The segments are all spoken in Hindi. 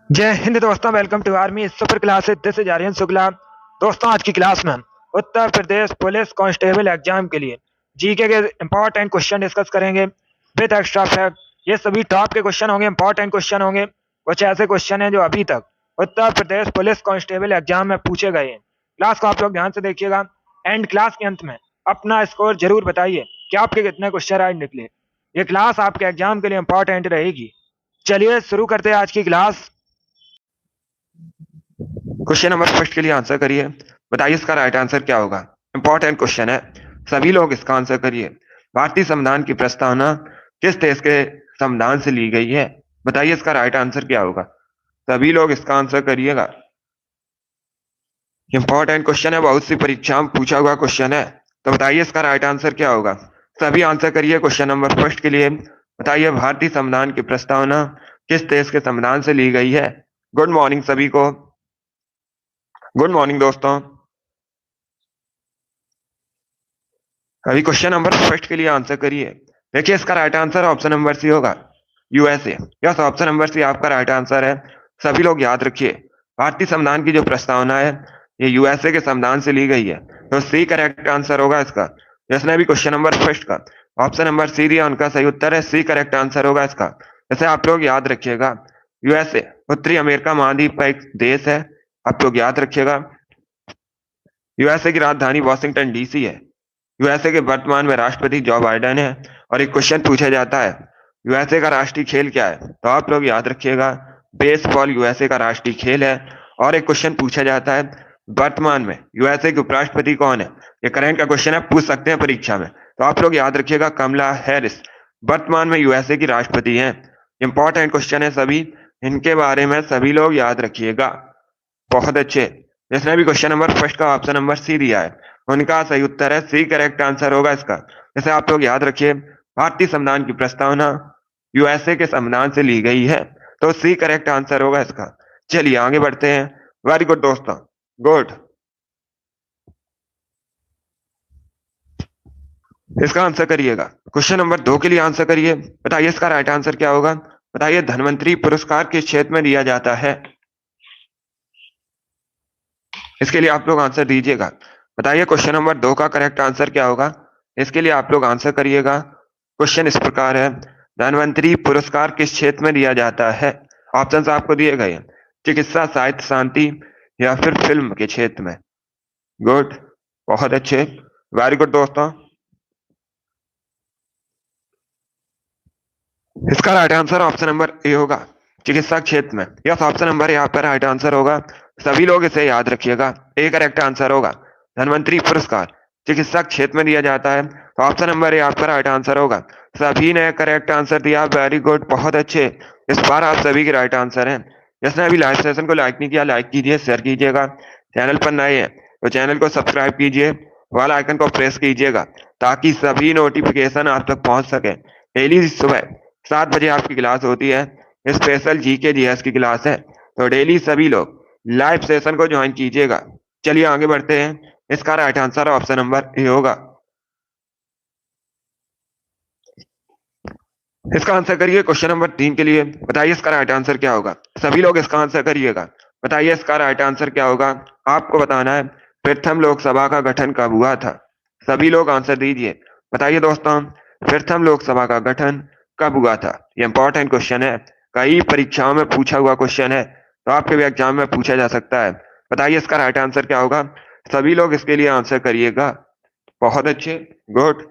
जय हिंद दोस्तों, welcome to Army Super Classes. This is Aryan Shukla. दोस्तों, आज की क्लास में हम Uttar Pradesh police constable exam के लिए जीके के इंपॉर्टेंट क्वेश्चन डिस्कस करेंगे विद एक्स्ट्रा फैक्ट। ये सभी टॉप के क्वेश्चन होंगे, इंपॉर्टेंट क्वेश्चन होंगे। कुछ ऐसे क्वेश्चन हैं जो अभी तक उत्तर प्रदेश पुलिस कांस्टेबल एग्जाम में पूछे गए हैं। क्लास को आप लोग ध्यान से देखिएगा। एंड क्लास के अंत में अपना स्कोर जरूर बताइए कि आपके कितने क्वेश्चन राइट निकले। ये क्लास आपके एग्जाम के लिए इंपॉर्टेंट रहेगी। चलिए शुरू करते हैं आज की क्लास। क्वेश्चन नंबर फर्स्ट के लिए आंसर करिए। बताइए इसका राइट आंसर क्या होगा। इंपॉर्टेंट क्वेश्चन है, सभी लोग इसका आंसर करिए। भारतीय संविधान की प्रस्तावना किस देश के संविधान से ली गई है? बताइए इसका राइट आंसर क्या होगा। सभी लोग इसका आंसर करिएगा। इंपॉर्टेंट क्वेश्चन है, बहुत सी परीक्षाओं में पूछा हुआ क्वेश्चन है, तो बताइए इसका राइट आंसर क्या होगा। सभी आंसर करिए क्वेश्चन नंबर फर्स्ट के लिए। बताइए भारतीय संविधान की प्रस्तावना किस देश के संविधान से ली गई है। गुड मॉर्निंग सभी को। गुड मॉर्निंग दोस्तों। अभी क्वेश्चन नंबर फर्स्ट के लिए आंसर करिए। देखिए इसका right answer option number C होगा, USA. Yes, option number C आपका राइट आंसर है। सभी लोग याद रखिए, भारतीय संविधान की जो प्रस्तावना है ये यूएसए के संविधान से ली गई है, तो सी करेक्ट आंसर होगा इसका। जिसने भी क्वेश्चन नंबर फर्स्ट का ऑप्शन नंबर सी दिया उनका सही उत्तर है, सी करेक्ट आंसर होगा इसका। जैसे आप लोग याद रखिएगा, यूएसए उत्तरी अमेरिका महाद्वीप का एक देश है, आप लोग याद रखिएगा। यूएसए की राजधानी वॉशिंगटन डीसी है। यूएसए के वर्तमान में राष्ट्रपति जो बाइडेन है। और एक क्वेश्चन पूछा जाता है, यूएसए का राष्ट्रीय खेल क्या है? तो आप लोग याद रखिएगा, बेसबॉल यूएसए का राष्ट्रीय खेल है। और एक क्वेश्चन पूछा जाता है, वर्तमान में यूएसए के उपराष्ट्रपति कौन है? ये करंट का क्वेश्चन है, पूछ सकते हैं परीक्षा में, तो आप लोग याद रखिएगा कमला हैरिस वर्तमान में यूएसए की राष्ट्रपति हैं। इंपॉर्टेंट क्वेश्चन है सभी, इनके बारे में सभी लोग याद रखिएगा। बहुत अच्छे। जिसने भी क्वेश्चन नंबर फर्स्ट का ऑप्शन नंबर सी दिया है उनका सही उत्तर है, सी करेक्ट आंसर होगा इसका। जैसे आप लोग याद रखिए, भारतीय संविधान की प्रस्तावना यूएसए के संविधान से ली गई है, तो सी करेक्ट आंसर होगा इसका। चलिए आगे बढ़ते हैं। वेरी गुड दोस्तों, गुड। इसका आंसर करिएगा। क्वेश्चन नंबर 2 के लिए आंसर करिए। बताइए इसका राइट आंसर क्या होगा। बताइए धन्वंतरी पुरस्कार किस क्षेत्र में दिया जाता है? इसके लिए आप लोग आंसर दीजिएगा। बताइए क्वेश्चन नंबर 2 का करेक्ट आंसर क्या होगा। इसके लिए आप लोग आंसर करिएगा। क्वेश्चन इस प्रकार है, धन्वंतरी पुरस्कार किस क्षेत्र में दिया जाता है? ऑप्शंस आपको दिए गए हैं, चिकित्सा, साहित्य, शांति या फिर फिल्म के क्षेत्र में। गुड, बहुत अच्छे, वेरी गुड दोस्तों। इसका right answer option number A होगा, चिकित्सा क्षेत्र में। यस, ऑप्शन नंबर ए आपका राइट आंसर होगा। सभी लोग इसे याद रखिएगा, ए करेक्ट आंसर होगा। धन्वंतरी पुरस्कार चिकित्सा क्षेत्र में दिया जाता है, तो ऑप्शन नंबर ए आपका राइट आंसर होगा। सभी ने करेक्ट आंसर दिया, वेरी गुड, बहुत अच्छे। इस बार आप सभी के राइट आंसर हैं। जिसने अभी लाइव सेशन को लाइक नहीं किया, लाइक कीजिए, शेयर कीजिएगा। चैनल पर नए हैं तो चैनल को सब्सक्राइब कीजिए, वाला आइकन को प्रेस कीजिएगा ताकि सभी नोटिफिकेशन आप तक पहुंच सके। डेली सुबह 7 बजे आपकी क्लास होती है, स्पेशल जीके जीएस की क्लास है, तो डेली सभी लोग लाइव सेशन को ज्वाइन कीजिएगा। चलिए आगे बढ़ते हैं। इसका right answer option number A होगा। इसका आंसर करिए क्वेश्चन नंबर 3 के लिए। बताइए इसका राइट आंसर क्या होगा। सभी लोग इसका आंसर करिएगा। बताइए इसका राइट आंसर क्या होगा। आपको बताना है, प्रथम लोकसभा का गठन कब हुआ था? सभी लोग आंसर दीजिए। बताइए दोस्तों, प्रथम लोकसभा का गठन कब हुआ था? ये इंपॉर्टेंट क्वेश्चन है, कई परीक्षाओं में पूछा हुआ क्वेश्चन है, तो आपके भी एग्जाम में पूछा जा सकता है। बताइए इसका राइट आंसर क्या होगा। सभी लोग इसके लिए आंसर करिएगा। बहुत अच्छे, गुड।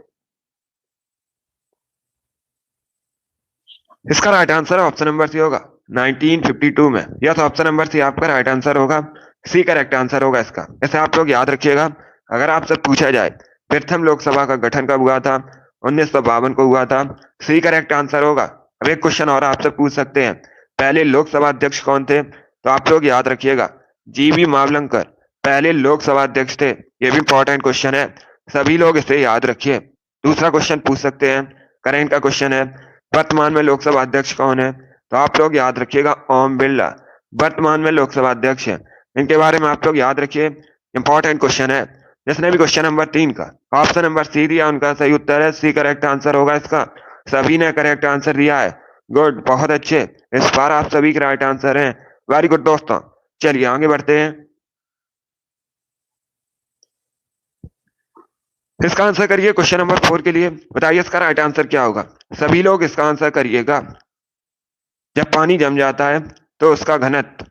इसका right answer option number C होगा, 1952 में। यस, ऑप्शन नंबर सी आपका राइट आंसर होगा, सी करेक्ट आंसर होगा इसका। ऐसे आप लोग याद रखिएगा, अगर आपसे पूछा जाए प्रथम लोकसभा का गठन कब हुआ था, 1952 को हुआ था, सी करेक्ट आंसर होगा। अब एक क्वेश्चन और आपसे पूछ सकते हैं, पहले लोकसभा अध्यक्ष कौन थे? तो आप लोग याद रखिएगा, जीवी मावलंकर पहले लोकसभा अध्यक्ष थे। ये भी इंपॉर्टेंट क्वेश्चन है, सभी लोग इसे याद रखिए। दूसरा क्वेश्चन पूछ सकते हैं, करेंट का क्वेश्चन है, वर्तमान में लोकसभा अध्यक्ष कौन है? तो आप लोग याद रखिएगा, ओम बिरला वर्तमान में लोकसभा अध्यक्ष है। इनके बारे में आप लोग याद रखिए, इंपॉर्टेंट क्वेश्चन है। जिसने भी क्वेश्चन नंबर 3 का ऑप्शन नंबर सी दिया उनका सही उत्तर है, सी करेक्ट आंसर होगा इसका। सभी ने करेक्ट आंसर दिया है, गुड, बहुत अच्छे। इस बार आप सभी के राइट आंसर हैं। वेरी गुड दोस्तों, चलिए आगे बढ़ते हैं। इसका आंसर करिए क्वेश्चन नंबर 4 के लिए। बताइए इसका राइट आंसर क्या होगा। सभी लोग इसका आंसर करिएगा। जब पानी जम जाता है तो उसका घनत्व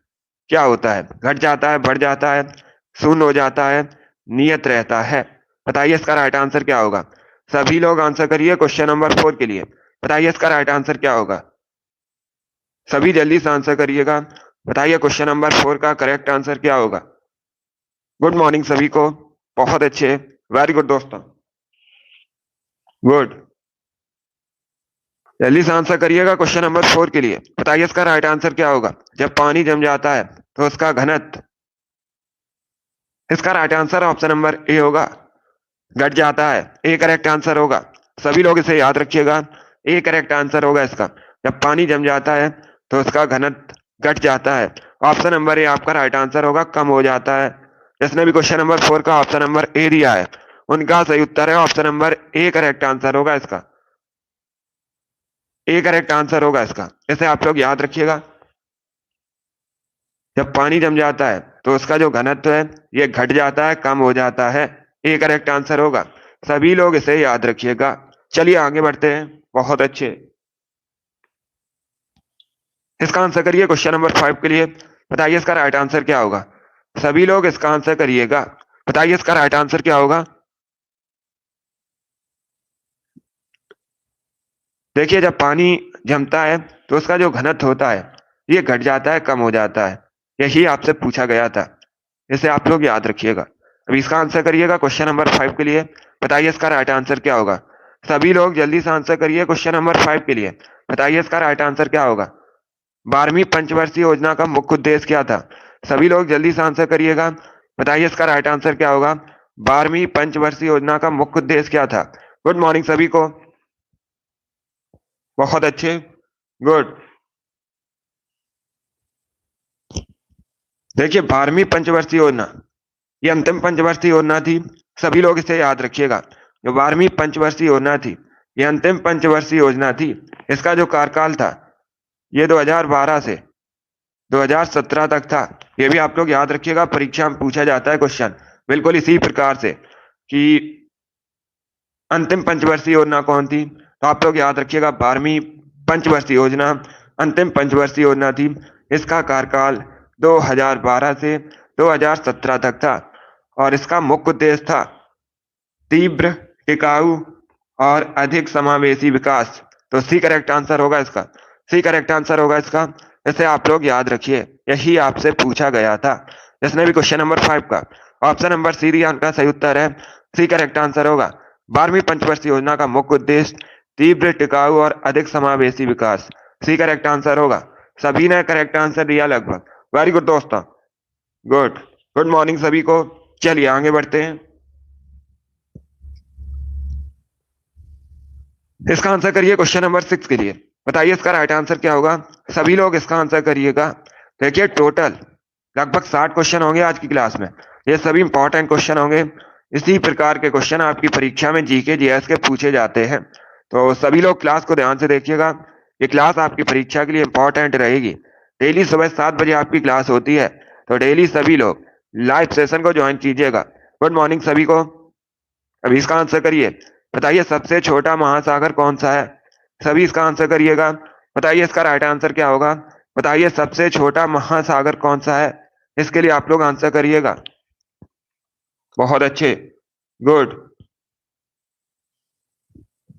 क्या होता है? घट जाता है, बढ़ जाता है, शून्य हो जाता है, नियत रहता है। बताइए इसका राइट आंसर क्या होगा। सभी लोग आंसर करिए क्वेश्चन नंबर 4 के लिए। बताइए इसका राइट आंसर क्या होगा। सभी जल्दी से आंसर करिएगा। बताइए क्वेश्चन नंबर 4 का करेक्ट आंसर क्या होगा। गुड मॉर्निंग सभी को, बहुत अच्छे, वेरी गुड दोस्तों, गुड। जल्दी से आंसर करिएगा क्वेश्चन नंबर 4 के लिए। बताइए इसका राइट आंसर क्या होगा। जब पानी जम जाता है तो उसका घनत्व, इसका right answer option number A होगा, घट जाता है। ए करेक्ट आंसर होगा। सभी लोग इसे याद रखिएगा। ए करेक्ट आंसर होगा इसका। जब पानी जम जाता है तो उसका घनत्व घट जाता है। ऑप्शन नंबर ए आपका राइट आंसर होगा, कम हो जाता है। जिसने भी क्वेश्चन नंबर 4 का ऑप्शन नंबर ए दिया है उनका सही उत्तर है option number A correct answer होगा इसका। ए करेक्ट आंसर होगा इसका, इसे आप लोग याद रखिएगा। जब पानी जम जाता है तो उसका जो घनत्व है ये घट जाता है, कम हो जाता है। ए करेक्ट आंसर होगा। सभी लोग इसे याद रखिएगा। चलिए आगे बढ़ते हैं, बहुत अच्छे। इसका आंसर करिए क्वेश्चन नंबर 5 के लिए। बताइए इसका राइट आंसर क्या होगा। सभी लोग इसका आंसर करिएगा। बताइए इसका राइट आंसर क्या होगा। देखिए जब पानी जमता है तो उसका जो घनत्व होता है ये घट जाता है, कम हो जाता है। यही आपसे पूछा गया था, इसे आप लोग याद रखिएगा। अभी इसका आंसर करिएगा क्वेश्चन नंबर 5 के लिए। बताइए इसका राइट आंसर क्या होगा। सभी लोग जल्दी से आंसर करिए क्वेश्चन नंबर 5 के लिए। बताइए इसका राइट आंसर क्या होगा। 12वीं पंचवर्षीय योजना का मुख्य उद्देश्य क्या था। सभी लोग जल्दी से आंसर करिएगा। बताइए इसका राइट आंसर क्या होगा। 12वीं पंचवर्षीय योजना का मुख्य उद्देश्य क्या था। गुड मॉर्निंग सभी को, बहुत अच्छे, गुड। देखिए 12वीं पंचवर्षीय योजना ये अंतिम पंचवर्षीय योजना थी। सभी लोग इसे याद रखिएगा। जो 12वीं पंचवर्षीय योजना थी ये अंतिम पंचवर्षीय योजना थी। इसका जो कार्यकाल था ये 2012 से 2017 तक था। ये भी आप लोग याद रखिएगा, परीक्षा में पूछा जाता है क्वेश्चन बिल्कुल इसी प्रकार से कि अंतिम पंचवर्षीय योजना कौन थी। तो आप लोग याद रखिएगा 12वीं पंचवर्षीय योजना अंतिम पंचवर्षीय योजना थी। इसका कार्यकाल 2012 से 2017 तक था और इसका मुख्य उद्देश्य था तीव्र, टिकाऊ और अधिक समावेशी विकास। तो सी करेक्ट आंसर होगा इसका। सी करेक्ट आंसर होगा इसका, इसे आप लोग याद रखिए, यही आपसे पूछा गया था। जिसने भी क्वेश्चन नंबर 5 का ऑप्शन नंबर सी दिया उनका सही उत्तर है, सी करेक्ट आंसर होगा। 12वीं पंचवर्षीय योजना का मुख्य उद्देश्य तीव्र, टिकाऊ और अधिक समावेशी विकास। सी करेक्ट आंसर होगा। सभी ने करेक्ट आंसर दिया लगभग। वेरी गुड दोस्तों, गुड। गुड मॉर्निंग सभी को, चलिए आगे बढ़ते हैं। इसका आंसर करिए क्वेश्चन नंबर 6 के लिए। बताइए इसका राइट आंसर क्या होगा। सभी लोग इसका आंसर करिएगा। देखिए टोटल लगभग 60 क्वेश्चन होंगे आज की क्लास में। ये सभी इंपॉर्टेंट क्वेश्चन होंगे। इसी प्रकार के क्वेश्चन आपकी परीक्षा में जीके जीएस के पूछे जाते हैं। तो सभी लोग क्लास को ध्यान से देखिएगा। ये क्लास आपकी परीक्षा के लिए इंपॉर्टेंट रहेगी। डेली सुबह 7 बजे आपकी क्लास होती है, तो डेली सभी लोग लाइव सेशन को ज्वाइन कीजिएगा। गुड मॉर्निंग सभी को। अभी इसका आंसर करिए। बताइए सबसे छोटा महासागर कौन सा है। सभी इसका आंसर करिएगा। बताइए इसका राइट आंसर क्या होगा। बताइए सबसे छोटा महासागर कौन सा है। इसके लिए आप लोग आंसर करिएगा। बहुत अच्छे, गुड।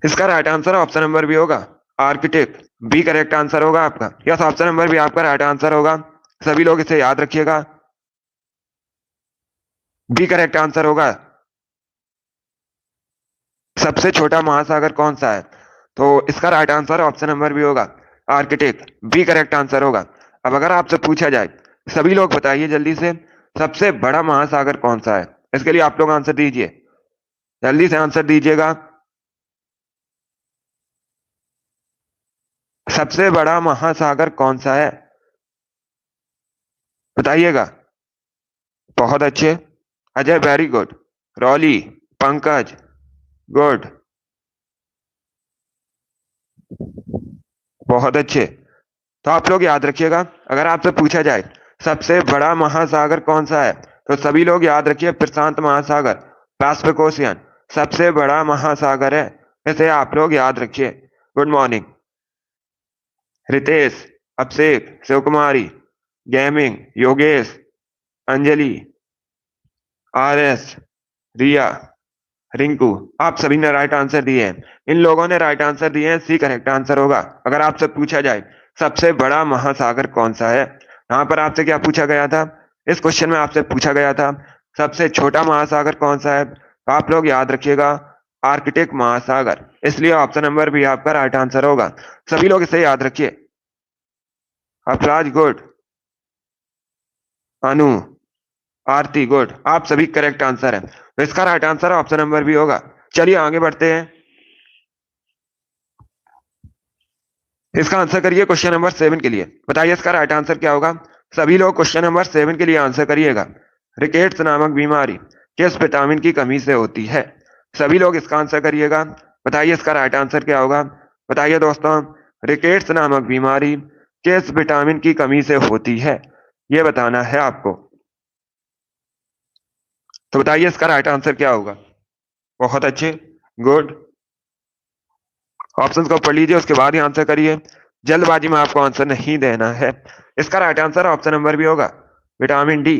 इसका right answer option number B होगा, आर्किटेक्ट। बी करेक्ट आंसर होगा आपका। यस, ऑप्शन नंबर बी आपका राइट आंसर होगा। सभी लोग इसे याद रखिएगा। बी करेक्ट आंसर होगा। सबसे छोटा महासागर कौन सा है, तो इसका right answer option number B होगा, आर्किटेक्ट। बी करेक्ट आंसर होगा। अब अगर आपसे पूछा जाए, सभी लोग बताइए जल्दी से, सबसे बड़ा महासागर कौन सा है। इसके लिए आप लोग आंसर दीजिए, जल्दी से आंसर दीजिएगा। सबसे बड़ा महासागर कौन सा है, बताइएगा। बहुत अच्छे, Ajay very good, really, Pankaj good, बहुत अच्छे। तो आप लोग याद रखिएगा, अगर आपसे पूछा जाए सबसे बड़ा महासागर कौन सा है, तो सभी लोग याद रखिए प्रशांत महासागर, पैसिफिक ओशियन सबसे बड़ा महासागर है, इसे आप लोग याद रखिए। गुड मॉर्निंग रितेश, अभिषेक, शिव कुमारी, गेमिंग, योगेश, अंजलि, आरएस, रिया, रिंकू, आप सभी ने राइट आंसर दिए हैं। इन लोगों ने राइट आंसर दिए हैं, सी करेक्ट आंसर होगा। अगर आपसे पूछा जाए सबसे बड़ा महासागर कौन सा है, यहाँ पर आपसे क्या पूछा गया था, इस क्वेश्चन में आपसे पूछा गया था सबसे छोटा महासागर कौन सा है, तो आप लोग याद रखिएगा आर्कटिक महासागर, इसलिए ऑप्शन नंबर भी आपका राइट आंसर होगा। सभी लोग इसे याद रखिए। अपराज गुड, अनु, आरती गुड, आप सभी करेक्ट आंसर है, तो इसका right answer option number B होगा। चलिए आगे बढ़ते हैं, इसका आंसर करिए क्वेश्चन नंबर 7 के लिए। बताइए इसका राइट आंसर क्या होगा। सभी लोग क्वेश्चन नंबर 7 के लिए आंसर करिएगा। रिकेट्स नामक बीमारी किस विटामिन की कमी से होती है, सभी लोग इसका आंसर करिएगा। बताइए इसका राइट आंसर क्या होगा। बताइए दोस्तों, रिकेट्स नामक बीमारी किस विटामिन की कमी से होती है, यह बताना है आपको। तो बताइए इसका राइट आंसर क्या होगा। बहुत अच्छे, गुड, ऑप्शंस को पढ़ लीजिए, उसके बाद ही आंसर करिए, जल्दबाजी में आपको आंसर नहीं देना है। इसका right answer option number B होगा vitamin D,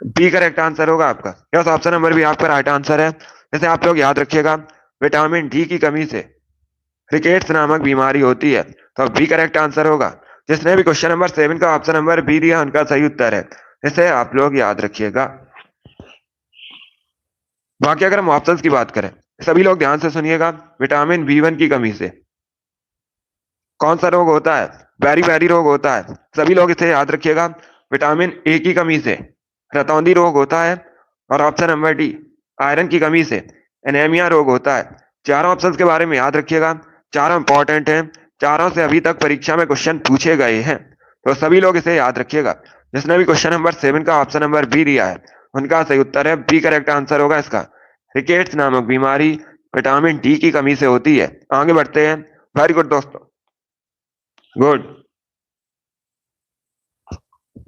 B correct answer होगा आपका। यस, ऑप्शन नंबर भी आपका राइट आंसर है। जैसे आप लोग याद रखिएगा विटामिन डी की कमी से रिकेट्स नामक बीमारी होती है, तो बी करेक्ट आंसर होगा। जिसने भी क्वेश्चन नंबर 7 का ऑप्शन नंबर बी दिया उनका सही उत्तर है, इसे आप लोग याद रखिएगा। बाकी अगर हम ऑप्शंस की बात करें, सभी लोग ध्यान से सुनिएगा। विटामिन बी1 की कमी से कौन सा रोग होता है, बैरी बैरी रोग होता है, सभी लोग इसे याद रखिएगा। विटामिन ए की कमी से रतौंधी रोग होता है, और ऑप्शन नंबर डी आयरन की कमी से एनीमिया रोग होता है। चारों ऑप्शंस के बारे में याद रखिएगा, चारों इंपॉर्टेंट हैं, चारों से अभी तक परीक्षा में क्वेश्चन पूछे गए हैं, तो सभी लोग इसे याद रखिएगा। जिसने भी क्वेश्चन नंबर 7 का ऑप्शन नंबर बी दिया है उनका सही उत्तर है बी करेक्ट आंसर होगा इसका। रिकेट्स नामक बीमारी विटामिन डी की कमी से होती है। आगे बढ़ते हैं, वेरी गुड दोस्तों, गुड।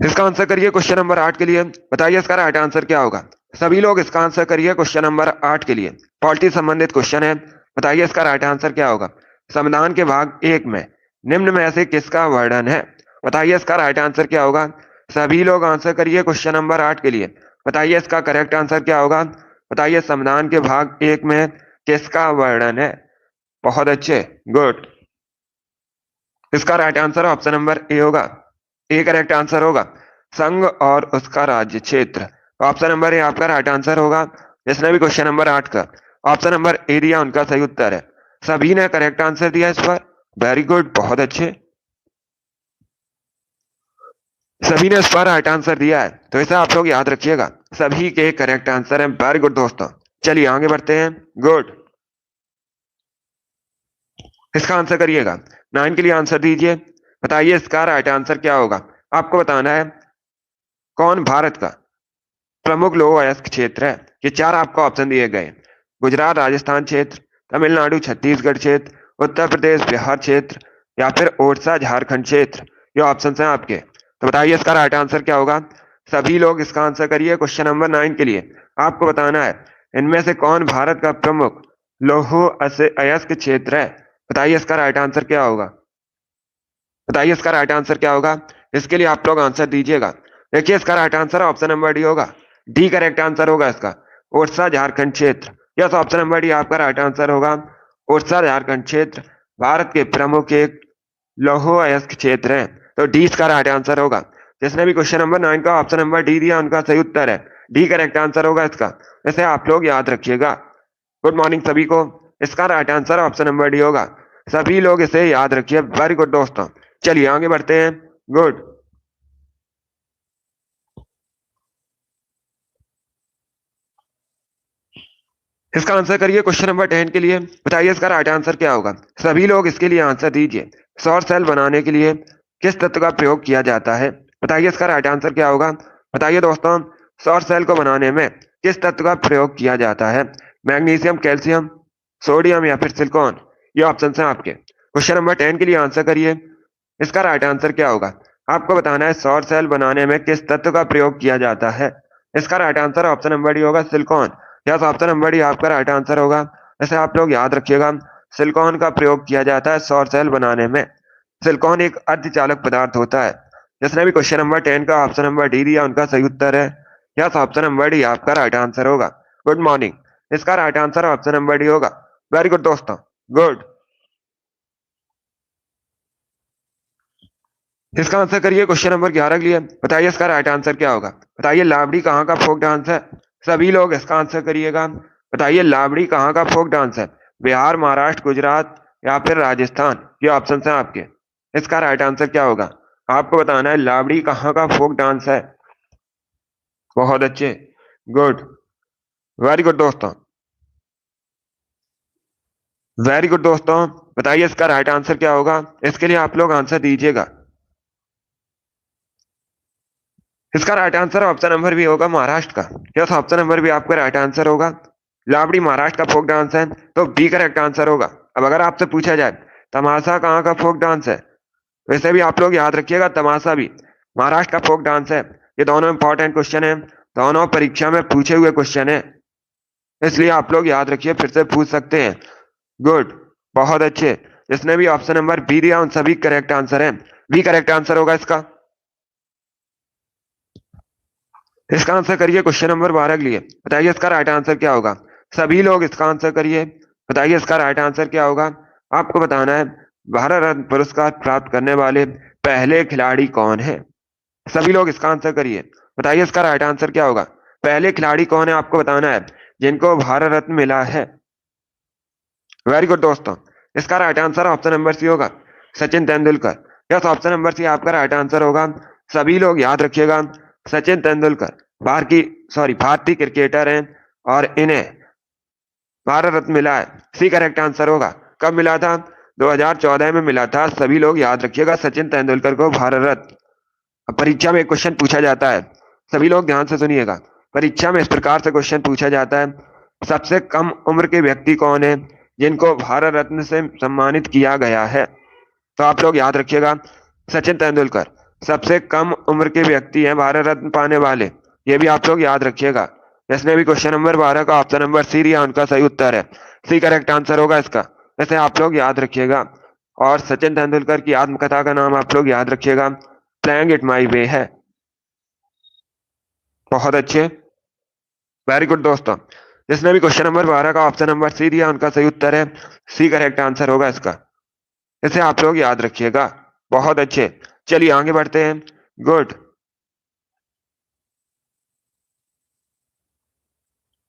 इसका आंसर करिए क्वेश्चन नंबर 8 के लिए। बताइए इसका राइट आंसर क्या होगा। सभी लोग इसका आंसर करिए क्वेश्चन नंबर 8 के लिए, पॉलिटी संबंधित क्वेश्चन है। बताइए इसका राइट आंसर क्या होगा। संविधान के भाग 1 में निम्न में से किसका वर्णन है, बताइए इसका राइट आंसर क्या होगा। सभी लोग आंसर करिए क्वेश्चन नंबर 8 के लिए। बताइए इसका करेक्ट आंसर क्या होगा। बताइए संविधान के भाग 1 में किसका वर्णन है। बहुत अच्छे, गुड। इसका right answer option number A होगा, ए करेक्ट आंसर होगा, संघ और उसका राज्य क्षेत्र। ऑप्शन नंबर ए आपका राइट आंसर होगा। जिसने भी क्वेश्चन नंबर 8 का ऑप्शन नंबर ए दिया उनका सही उत्तर है। सभी ने करेक्ट आंसर दिया इस पर, वेरी गुड, बहुत अच्छे, सभी ने इस पर राइट आंसर दिया है, तो इसे आप लोग याद रखिएगा, सभी के करेक्ट आंसर है। वेरी गुड दोस्तों, चलिए आगे बढ़ते हैं, गुड। इसका आंसर करिएगा, 9 के लिए आंसर दीजिए। बताइए इसका राइट आंसर क्या होगा। आपको बताना है कौन भारत का प्रमुख लौह अयस्क क्षेत्र है। ये 4 आपको ऑप्शन दिए गए, गुजरात राजस्थान क्षेत्र, तमिलनाडु छत्तीसगढ़ क्षेत्र, उत्तर प्रदेश बिहार क्षेत्र, या फिर ओडिशा झारखंड क्षेत्र। ये ऑप्शन हैं आपके, तो बताइए इसका राइट आंसर क्या होगा। सभी लोग इसका आंसर करिए क्वेश्चन नंबर 9 के लिए। आपको बताना है इनमें से कौन भारत का प्रमुख लौह अयस्क क्षेत्र है। बताइए इसका राइट आंसर क्या होगा। बताइए इसका राइट आंसर क्या होगा। इसके लिए आप लोग आंसर दीजिएगा। देखिए इसका right answer option number D होगा, डी करेक्ट आंसर होगा इसका, ओडिशा झारखंड क्षेत्र। यस, ऑप्शन नंबर डी आपका राइट आंसर होगा। ओडिशा झारखंड क्षेत्र भारत के प्रमुख एक लौह अयस्क क्षेत्र है, तो डी इसका राइट आंसर होगा। जिसने भी क्वेश्चन नंबर 9 का ऑप्शन नंबर डी दिया उनका सही उत्तर है, डी करेक्ट आंसर होगा इसका, इसे आप लोग याद रखिएगा। गुड मॉर्निंग सभी को, इसका right answer option number D होगा। सभी लोग इसे याद रखिए, वेरी गुड दोस्तों। चलिए आगे बढ़ते हैं, गुड। इसका आंसर करिए क्वेश्चन नंबर 10 के लिए। बताइए इसका राइट आंसर क्या होगा। सभी लोग इसके लिए आंसर दीजिए। सौर सेल बनाने के लिए किस तत्व का प्रयोग किया जाता है। बताइए इसका राइट आंसर क्या होगा। बताइए दोस्तों, सौर सेल को बनाने में किस तत्व का प्रयोग किया जाता है। मैग्नीशियम, कैल्शियम, सोडियम या फिर सिलिकॉन। ये ऑप्शन है आपके। क्वेश्चन नंबर 10 के लिए आंसर करिए। इसका राइट आंसर क्या होगा? आपको बताना है सौर सेल बनाने में किस तत्व का प्रयोग किया जाता है। इसका right answer option number D होगा, silicon. Yes, option number D आपका राइट आंसर होगा। ऐसे आप लोग याद रखिएगा, सिलिकॉन का प्रयोग किया जाता है सौर सेल बनाने में। सिलिकॉन एक अर्धचालक पदार्थ होता है। जिसने भी क्वेश्चन नंबर 10 का ऑप्शन नंबर डी दिया उनका सही उत्तर है। यस, ऑप्शन नंबर डी आपका राइट आंसर होगा। Good morning. इसका right answer option number D होगा। वेरी गुड दोस्तों, गुड। इसका आंसर करिए क्वेश्चन नंबर 11 के लिए। बताइए इसका राइट आंसर क्या होगा? बताइए लावड़ी कहाँ का फोक डांस है? सभी लोग इसका आंसर करिएगा। बताइए लावड़ी कहाँ का फोक डांस है? बिहार, महाराष्ट्र, गुजरात या फिर राजस्थान? ये ऑप्शन है आपके। इसका राइट आंसर क्या होगा? आपको बताना है लावड़ी कहाँ का फोक डांस है। बहुत अच्छे, गुड, वेरी गुड दोस्तों, वेरी गुड दोस्तों। बताइए इसका राइट आंसर क्या होगा? इसके लिए आप लोग आंसर दीजिएगा। इसका right answer option number B होगा महाराष्ट्र का। यस, ऑप्शन नंबर भी आपका राइट आंसर होगा। लावड़ी महाराष्ट्र का फोक डांस है, तो बी करेक्ट आंसर होगा। अब अगर आपसे पूछा जाए तमाशा कहाँ का फोक डांस है, वैसे भी आप लोग याद रखिएगा तमाशा भी महाराष्ट्र का फोक डांस है। ये दोनों इंपॉर्टेंट क्वेश्चन है, दोनों परीक्षा में पूछे हुए क्वेश्चन है, इसलिए आप लोग याद रखिए, फिर से पूछ सकते हैं। गुड, बहुत अच्छे। जिसने भी ऑप्शन नंबर बी दिया उन सभी करेक्ट आंसर है। बी करेक्ट आंसर होगा इसका। इसका आंसर करिए क्वेश्चन नंबर 12 के लिए। बताइए इसका राइट आंसर क्या होगा? सभी लोग इसका आंसर करिए। बताइए इसका राइट आंसर क्या होगा? आपको बताना है भारत रत्न पुरस्कार प्राप्त करने वाले पहले खिलाड़ी कौन है? सभी लोग इसका आंसर करिए। बताइए इसका राइट आंसर क्या होगा? पहले खिलाड़ी कौन है आपको बताना है जिनको भारत रत्न मिला है। वेरी गुड दोस्तों। इसका right answer option number C होगा, Sachin Tendulkar. Yes, option number C आपका राइट आंसर होगा। सभी लोग याद रखिएगा, सचिन तेंदुलकर भारतीय क्रिकेटर हैं और इन्हें भारत रत्न मिला है। सी करेक्ट आंसर होगा। कब मिला था? 2014 में मिला था। सभी लोग याद रखिएगा सचिन तेंदुलकर को भारत रत्न। अब परीक्षा में एक क्वेश्चन पूछा जाता है, सभी लोग ध्यान से सुनिएगा। परीक्षा में इस प्रकार से क्वेश्चन पूछा जाता है, सबसे कम उम्र के व्यक्ति कौन है जिनको भारत रत्न से सम्मानित किया गया है? तो आप लोग याद रखिएगा, सचिन तेंदुलकर सबसे कम उम्र के व्यक्ति हैं भारत रत्न पाने वाले। ये भी आप लोग याद रखिएगा। इसने भी क्वेश्चन नंबर 12 का ऑप्शन नंबर सी दिया, उनका सही उत्तर है। सी करेक्ट आंसर होगा इसका। वैसे आप लोग याद रखिएगा। और सचिन तेंदुलकर की आत्मकथा का नाम आप लोग याद रखिएगा, प्लेइंग इट माई वे है। बहुत अच्छे, वेरी गुड दोस्तों। जिसने भी क्वेश्चन नंबर 12 का ऑप्शन नंबर सी दिया उनका सही उत्तर है। सी करेक्ट आंसर होगा इसका। इसे आप लोग याद रखिएगा। बहुत अच्छे, चलिए आगे बढ़ते हैं। गुड।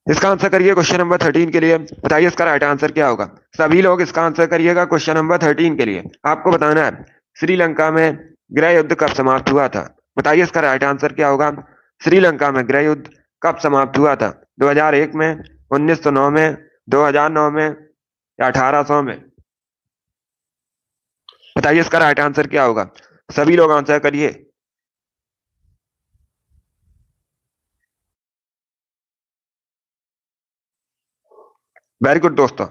इसका आंसर करिए क्वेश्चन नंबर 13 के लिए। बताइए इसका राइट आंसर क्या होगा? सभी लोग इसका आंसर करिएगा क्वेश्चन नंबर 13 के लिए। आपको बताना है श्रीलंका में गृह युद्ध कब समाप्त हुआ था? बताइए इसका राइट आंसर क्या होगा? श्रीलंका में गृह युद्ध कब समाप्त हुआ था? 2001 में, 1909 में, 2009 में या 1800 में? बताइए इसका राइट आंसर क्या होगा? सभी लोग आंसर करिए। वेरी गुड दोस्तों।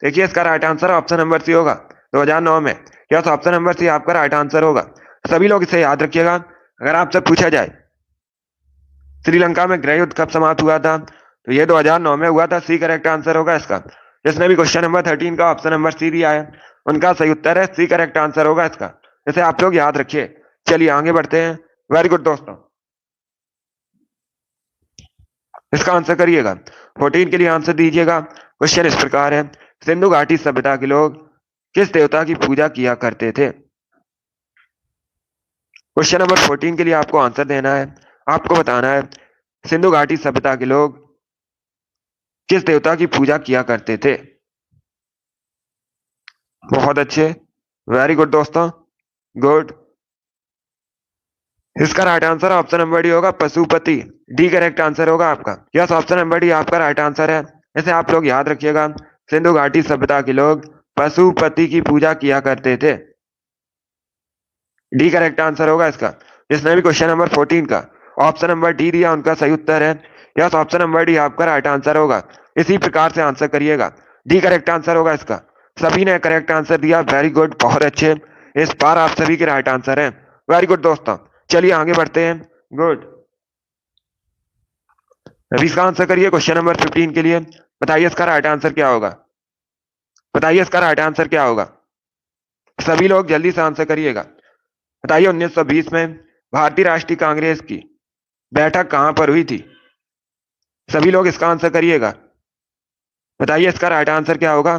देखिए इसका right answer option number C होगा, 2009 में। यस, ऑप्शन नंबर सी आपका राइट आंसर होगा। सभी लोग इसे याद रखिएगा। अगर आपसे पूछा जाए श्रीलंका में गृह युद्ध कब समाप्त हुआ था, तो ये 2009 में हुआ था। सी करेक्ट आंसर होगा इसका। जिसने भी क्वेश्चन नंबर 13 का ऑप्शन नंबर सी दिया है उनका सही उत्तर है। सी करेक्ट आंसर होगा इसका। इसे आप लोग याद रखिए। चलिए आगे बढ़ते हैं। वेरी गुड दोस्तों। इसका आंसर करिएगा। 14 के लिए आंसर दीजिएगा। क्वेश्चन इस प्रकार है, सिंधु घाटी सभ्यता के लोग किस देवता की पूजा किया करते थे? क्वेश्चन नंबर 14 के लिए आपको आंसर देना है। आपको बताना है सिंधु घाटी सभ्यता के लोग किस देवता की पूजा किया करते थे? बहुत अच्छे, वेरी गुड दोस्तों, गुड। इसका right answer option number D होगा, पशुपति। डी करेक्ट आंसर होगा आपका। यस, ऑप्शन नंबर डी आपका राइट आंसर है। इसे आप लोग याद रखिएगा, सिंधु घाटी सभ्यता के लोग पशुपति की पूजा किया करते थे। डी करेक्ट आंसर होगा इसका। जिसने भी क्वेश्चन नंबर 14 का ऑप्शन नंबर डी दिया उनका सही उत्तर है। यस, ऑप्शन नंबर डी आपका राइट आंसर होगा। इसी प्रकार से आंसर करिएगा। डी करेक्ट आंसर होगा इसका। सभी ने करेक्ट आंसर दिया, वेरी गुड, बहुत अच्छे। इस बार आप सभी के राइट आंसर है। वेरी गुड दोस्तों, चलिए आगे बढ़ते हैं। गुड। अभी इसका आंसर करिए क्वेश्चन नंबर 15 के लिए। बताइए इसका राइट आंसर क्या होगा। बताइए इसका राइट आंसर क्या होगा। सभी लोग जल्दी से आंसर करिएगा। बताइए 1920 में भारतीय राष्ट्रीय कांग्रेस की बैठक कहां पर हुई थी। सभी लोग इसका आंसर करिएगा। बताइए इसका राइट आंसर क्या होगा।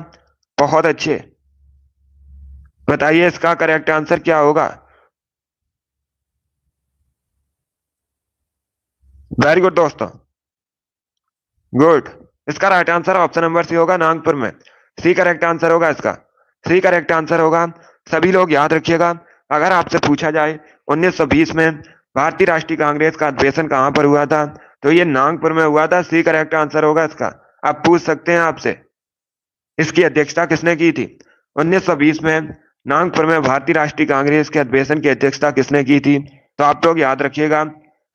बहुत अच्छे। बताइए इसका करेक्ट आंसर क्या होगा। वेरी गुड दोस्तों, गुड। इसका right answer option number C होगा, नागपुर में। सी करेक्ट आंसर होगा इसका। सी करेक्ट आंसर होगा। सभी लोग याद रखिएगा, अगर आपसे पूछा जाए 1920 में भारतीय राष्ट्रीय कांग्रेस का अधिवेशन कहां पर हुआ था, तो ये नागपुर में हुआ था। सी करेक्ट आंसर होगा इसका। आप पूछ सकते हैं आपसे इसकी अध्यक्षता किसने की थी। 1920 में नागपुर में भारतीय राष्ट्रीय कांग्रेस के अधिवेशन की अध्यक्षता किसने की थी, तो आप लोग याद रखिएगा,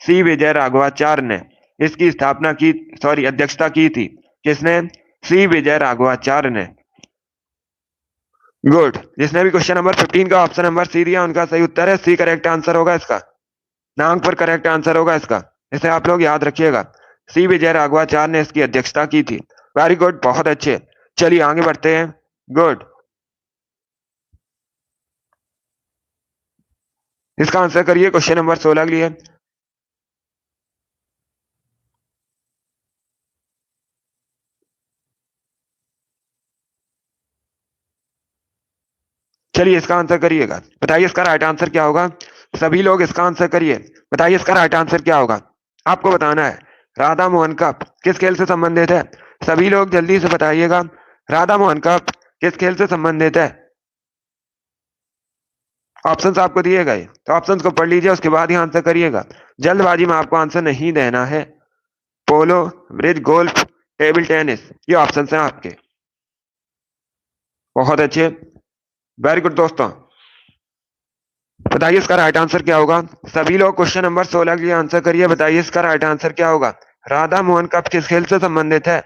सी विजय राघवाचार्य ने इसकी स्थापना की, सॉरी अध्यक्षता की थी। किसने। सी विजय राघवाचार्य ने। गुड। जिसने भी क्वेश्चन नंबर 15 का ऑप्शन नंबर सी दिया उनका सही उत्तर है। सी करेक्ट आंसर होगा इसका। नागपुर करेक्ट आंसर होगा इसका। इसे आप लोग याद रखिएगा, सी विजय राघवाचार्य ने इसकी अध्यक्षता की थी। वेरी गुड, बहुत अच्छे। चलिए आगे बढ़ते हैं। गुड। इसका आंसर करिए क्वेश्चन नंबर 16 के लिए। चलिए इसका आंसर करिएगा। बताइए इसका राइट आंसर क्या होगा। सभी लोग इसका आंसर करिए। बताइए इसका राइट आंसर क्या होगा। आपको बताना है राधा मोहन कप किस खेल से संबंधित है। सभी लोग जल्दी से बताइएगा, राधा मोहन कप किस खेल से संबंधित है। ऑप्शंस आपको दिए गए, तो ऑप्शंस को पढ़ लीजिए, उसके बाद ही आंसर करिएगा। जल्दबाजी में आपको आंसर नहीं देना है। पोलो, ब्रिज गोल्फ, टेबल टेनिस, ये ऑप्शंस हैं आपके। बहुत अच्छे। वेरी गुड दोस्तों, बताइए इसका राइट आंसर क्या होगा। सभी लोग क्वेश्चन नंबर 16 के लिए आंसर करिए। बताइए इसका राइट आंसर क्या होगा। राधा मोहन कप किस खेल से संबंधित है।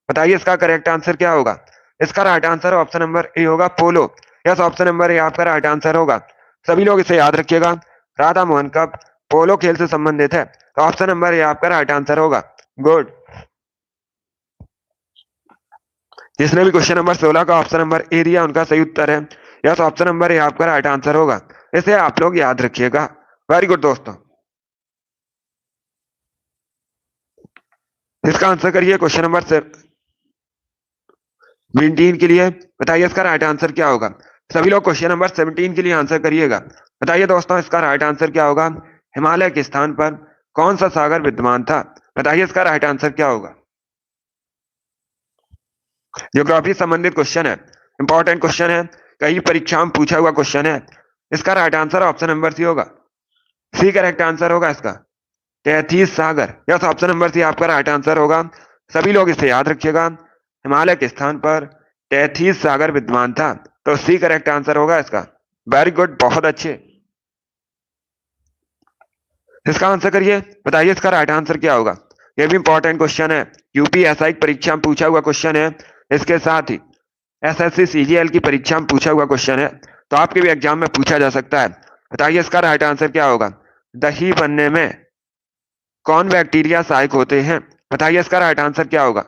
बताइए इसका करेक्ट आंसर क्या होगा। इसका right answer option number A होगा, पोलो। यस, ऑप्शन नंबर ए आपका राइट आंसर होगा। सभी लोग इसे याद रखिएगा, राधा मोहन कप पोलो खेल से संबंधित है, तो ऑप्शन नंबर ए आपका राइट आंसर होगा। गुड। जिसने भी क्वेश्चन नंबर 16 का ऑप्शन नंबर ए दिया उनका सही उत्तर है। यस, ऑप्शन नंबर ए आपका राइट आंसर होगा। इसे आप लोग याद रखिएगा। वेरी गुड दोस्तों, इसका आंसर करिए क्वेश्चन नंबर 17 के लिए। बताइए इसका राइट आंसर क्या होगा। सभी लोग क्वेश्चन नंबर 17 के लिए आंसर करिएगा। बताइए दोस्तों इसका राइट आंसर क्या होगा। हिमालय के स्थान पर कौन सा सागर विद्यमान था। बताइए इसका राइट आंसर क्या होगा। ज्योग्राफी संबंधित क्वेश्चन है, इंपॉर्टेंट क्वेश्चन है, कई परीक्षा में पूछा हुआ क्वेश्चन है। इसका right answer option number C होगा। सी करेक्ट आंसर होगा इसका। तैतीस सागर, यस, ऑप्शन नंबर सी आपका राइट आंसर होगा। सभी लोग इसे याद रखिएगा, हिमालय के स्थान पर 33 सागर विद्यमान था, तो सी करेक्ट आंसर होगा इसका। वेरी गुड, बहुत अच्छे। इसका आंसर करिए। बताइए इसका राइट आंसर क्या होगा। यह भी इंपॉर्टेंट क्वेश्चन है, यूपीएसआई की परीक्षा में पूछा हुआ क्वेश्चन है। इसके साथ ही एसएससी सीजीएल की परीक्षा में पूछा हुआ क्वेश्चन है, तो आपके भी एग्जाम में पूछा जा सकता है। बताइए इसका राइट आंसर क्या होगा। दही बनने में कौन बैक्टीरिया सहायक होते हैं। बताइए इसका राइट आंसर क्या होगा।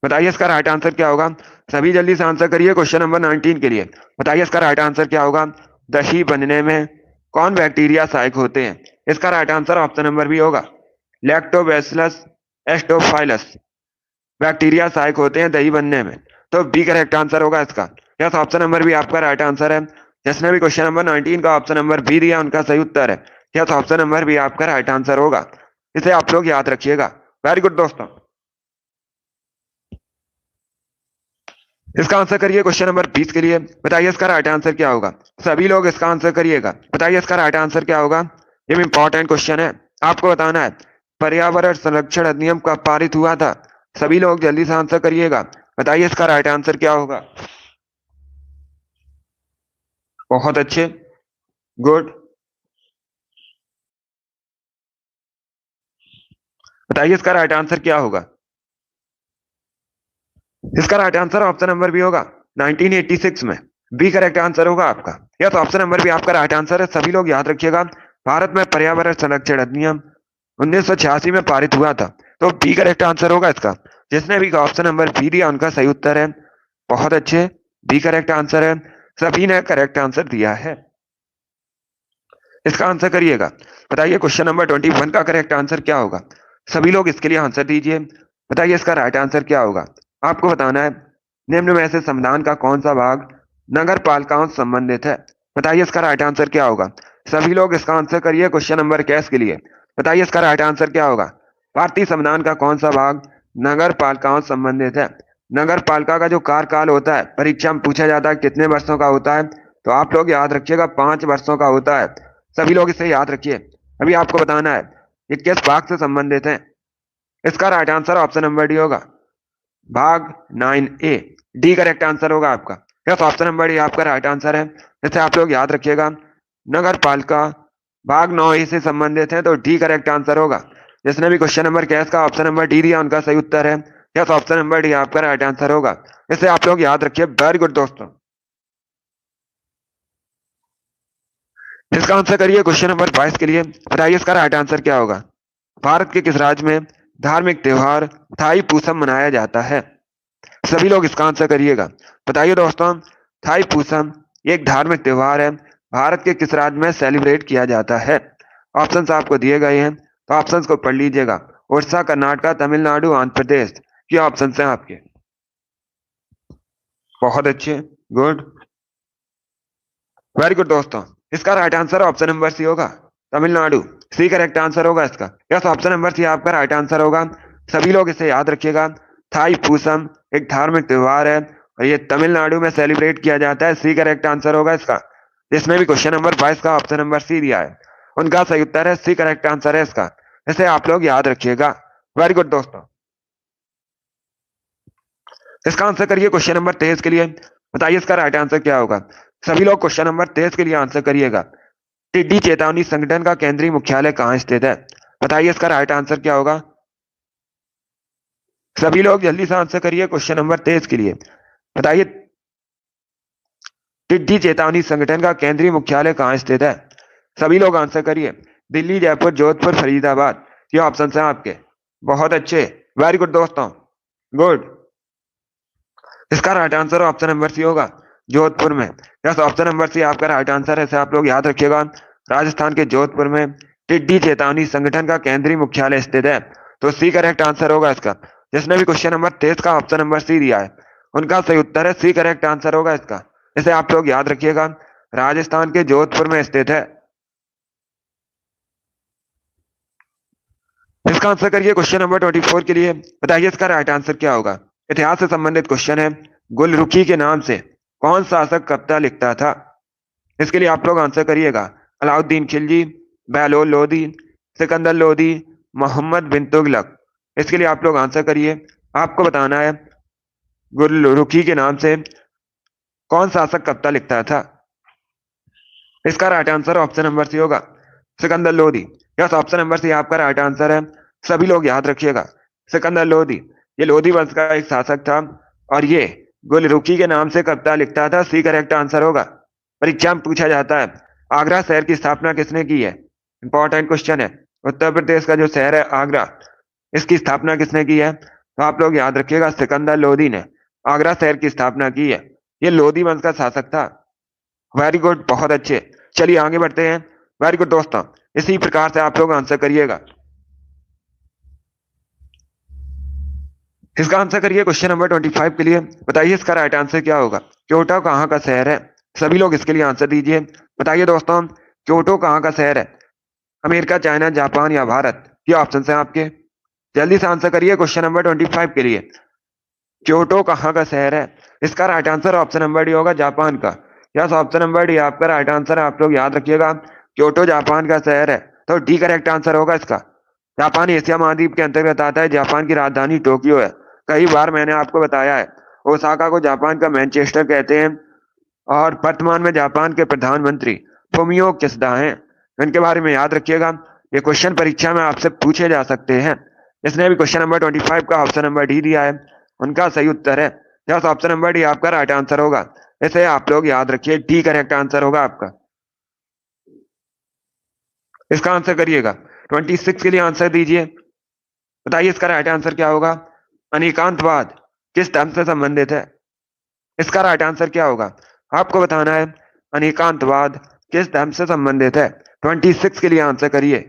बताइए इसका राइट आंसर क्या होगा। सभी जल्दी से आंसर करिए क्वेश्चन नंबर 19 के लिए। बताइए इसका राइट आंसर क्या होगा। दही बनने में कौन बैक्टीरिया सहायक होते हैं। इसका right answer option number B होगा, लैक्टोबैसिलस एस्टोफाइलस बैक्टीरिया सहायक होते हैं दही बनने में, तो बी करेक्ट आंसर होगा इसका। यस, ऑप्शन नंबर बी आपका राइट आंसर है। जिसने भी क्वेश्चन नंबर 19 का ऑप्शन नंबर बी दिया उनका सही उत्तर है। यस, ऑप्शन नंबर बी आपका राइट आंसर होगा। इसे आप लोग याद रखिएगा। वेरी गुड दोस्तों, इसका आंसर करिए क्वेश्चन नंबर 20 के लिए। बताइए इसका राइट आंसर क्या होगा। सभी लोग इसका आंसर करिएगा। बताइए इसका राइट आंसर क्या होगा। ये भी इंपॉर्टेंट क्वेश्चन है, आपको बताना है पर्यावरण संरक्षण अधिनियम कब पारित हुआ था। सभी लोग जल्दी से आंसर करिएगा। बताइए इसका राइट आंसर क्या होगा। बहुत अच्छे, गुड। बताइए इसका राइट आंसर क्या होगा। इसका right answer option number B होगा, 1986 में। बी करेक्ट आंसर होगा आपका। या तो ऑप्शन नंबर बी आपका राइट आंसर है। सभी लोग याद रखिएगा, भारत में पर्यावरण संरक्षण अधिनियम 1986 में पारित हुआ था, तो बी करेक्ट आंसर होगा इसका। जिसने भी ऑप्शन नंबर बी दिया उनका सही उत्तर है। बहुत अच्छे, बी करेक्ट आंसर है। सभी ने करेक्ट आंसर दिया है। इसका आंसर करिएगा। बताइए क्वेश्चन नंबर 21 का करेक्ट आंसर क्या होगा। सभी लोग इसके लिए आंसर दीजिए। बताइए इसका राइट आंसर क्या होगा। आपको बताना है निम्न में से संविधान का कौन सा भाग नगर पालिकाओं से संबंधित है। बताइए इसका राइट आंसर क्या होगा। सभी लोग इसका आंसर करिए क्वेश्चन नंबर 21 के लिए। बताइए इसका राइट आंसर क्या होगा। भारतीय संविधान का कौन सा भाग नगर पालिकाओं से संबंधित है। नगर पालिका का जो कार्यकाल होता है, परीक्षा में पूछा जाता है कितने वर्षों का होता है, तो आप लोग याद रखिएगा 5 वर्षों का होता है। सभी लोग इसे याद रखिए। अभी आपको बताना है ये किस भाग से संबंधित है। इसका right answer option number D होगा, भाग 9A। डी करेक्ट आंसर होगा आपका। यस, ऑप्शन नंबर डी आपका राइट आंसर है। जैसे आप लोग याद रखिएगा नगर पालिका भाग 9A से संबंधित है, तो डी करेक्ट आंसर होगा। जिसने भी क्वेश्चन नंबर कैस का ऑप्शन नंबर डी दिया उनका सही उत्तर है। यस, ऑप्शन नंबर डी आपका राइट आंसर होगा। इसे आप लोग याद रखिए। वेरी गुड दोस्तों। इसका आंसर करिए क्वेश्चन नंबर 22 के लिए। बताइए इसका राइट आंसर क्या होगा। भारत के किस राज्य में धार्मिक त्योहार थाई पूसम मनाया जाता है। सभी लोग इसका आंसर करिएगा। बताइए दोस्तों, थाई पूसम एक धार्मिक त्योहार है, भारत के किस राज्य में सेलिब्रेट किया जाता है। ऑप्शंस आपको दिए गए हैं, तो ऑप्शंस को पढ़ लीजिएगा। उड़ीसा, कर्नाटक, तमिलनाडु, आंध्र प्रदेश, ये ऑप्शंस हैं आपके। बहुत अच्छे, गुड, वेरी गुड दोस्तों। इसका right answer option number C होगा, तमिलनाडु। सी करेक्ट आंसर होगा इसका। यस, ऑप्शन नंबर सी आपका राइट आंसर होगा। सभी लोग इसे याद रखिएगा। थाई पूसम एक धार्मिक त्योहार है और ये तमिलनाडु में सेलिब्रेट किया जाता है। सी करेक्ट आंसर होगा इसका। जिसमें भी क्वेश्चन नंबर 22 का ऑप्शन नंबर सी दिया है उनका सही उत्तर है। सी करेक्ट आंसर है इसका। इसे आप लोग याद रखिएगा। वेरी गुड दोस्तों। इसका आंसर करिए क्वेश्चन नंबर 23 के लिए। बताइए इसका राइट आंसर क्या होगा। सभी लोग क्वेश्चन नंबर 23 के लिए आंसर करिएगा। टिड्डी चेतावनी संगठन का केंद्रीय मुख्यालय कहाँ स्थित है। बताइए इसका राइट आंसर क्या होगा। सभी लोग जल्दी से आंसर करिए क्वेश्चन नंबर 23 के लिए। बताइए टिड्डी चेतावनी संगठन का केंद्रीय मुख्यालय कहाँ स्थित है। सभी लोग आंसर करिए। दिल्ली, जयपुर, जोधपुर, फरीदाबाद, ये ऑप्शन है आपके। बहुत अच्छे, वेरी गुड दोस्तों, गुड। इसका right answer option number C होगा, जोधपुर में। यस, ऑप्शन नंबर सी आपका राइट आंसर है। इसे आप लोग याद रखिएगा। राजस्थान के जोधपुर में टिड्डी चेतावनी संगठन का केंद्रीय मुख्यालय स्थित है, तो सी करेक्ट आंसर होगा इसका। जिसने भी क्वेश्चन नंबर 23 का ऑप्शन नंबर सी दिया है उनका सही उत्तर है। सी करेक्ट आंसर होगा इसका। इसे आप लोग याद रखिएगा। राजस्थान के जोधपुर में स्थित है। इसका आंसर करिए क्वेश्चन नंबर 24 के लिए। बताइए इसका राइट आंसर क्या होगा। इतिहास से संबंधित क्वेश्चन है। गुलरुखी के नाम से कौन शासक कविता लिखता था। इसके लिए आप लोग आंसर करिएगा। अलाउद्दीन खिलजी, बहलोल लोदी, सिकंदर लोदी, मोहम्मद बिन तुगलक। इसके लिए आप लोग आंसर करिए। आपको बताना है गुलरुखी के नाम से कौन शासक कविता लिखता था। इसका right answer option number C होगा, Sikandar Lodi. Yes, option number C आपका राइट आंसर है। सभी लोग याद रखिएगा। सिकंदर लोदी ये लोधी वंश का एक शासक था और ये गुलरुखी के नाम से कविता लिखता था। सी करेक्ट आंसर होगा। परीक्षा में पूछा जाता है आगरा शहर की स्थापना किसने की है। इंपॉर्टेंट क्वेश्चन है। उत्तर प्रदेश का जो शहर है आगरा, इसकी स्थापना किसने की है, तो आप लोग याद रखिएगा सिकंदर लोदी ने आगरा शहर की स्थापना की है। ये लोधी वंश का शासक था। वेरी गुड, बहुत अच्छे। चलिए आगे बढ़ते हैं। वेरी गुड दोस्तों, इसी प्रकार से आप लोग आंसर करिएगा। इसका आंसर करिए क्वेश्चन नंबर 25 के लिए। बताइए इसका राइट आंसर क्या होगा। क्योटो कहाँ का शहर है। सभी लोग इसके लिए आंसर दीजिए। बताइए दोस्तों, क्योटो कहाँ का शहर है। अमेरिका, चाइना, जापान या भारत, ये ऑप्शन है आपके। जल्दी से आंसर करिए क्वेश्चन नंबर 25 के लिए। क्योटो कहाँ का शहर है। इसका right answer option number D होगा, जापान का। यस, ऑप्शन नंबर डी आपका राइट आंसर है। आप लोग याद रखिएगा। क्योटो जापान का शहर है, तो डी करेक्ट आंसर होगा इसका। जापान एशिया महाद्वीप के अंतर्गत आता है। जापान की राजधानी टोक्यो है। कई बार मैंने आपको बताया है ओसाका को जापान का मैनचेस्टर कहते हैं और वर्तमान में जापान के प्रधानमंत्री फुमियो किशिदा हैं। इनके बारे में याद रखिएगा। ये क्वेश्चन परीक्षा में आपसे पूछे जा सकते हैं। इसने भी क्वेश्चन नंबर 25 का ऑप्शन नंबर डी दिया है उनका सही उत्तर है। यस, ऑप्शन नंबर डी आपका राइट आंसर होगा। इसे आप लोग याद रखिए, डी करेक्ट आंसर होगा आपका। इसका आंसर करिएगा। 26 के लिए आंसर दीजिए। बताइए इसका राइट आंसर क्या होगा। अनेकांतवाद किस धर्म से संबंधित है। इसका राइट आंसर क्या होगा, आपको बताना है। अनेकांतवाद किस धर्म से संबंधित है। 26 के लिए आंसर करिए।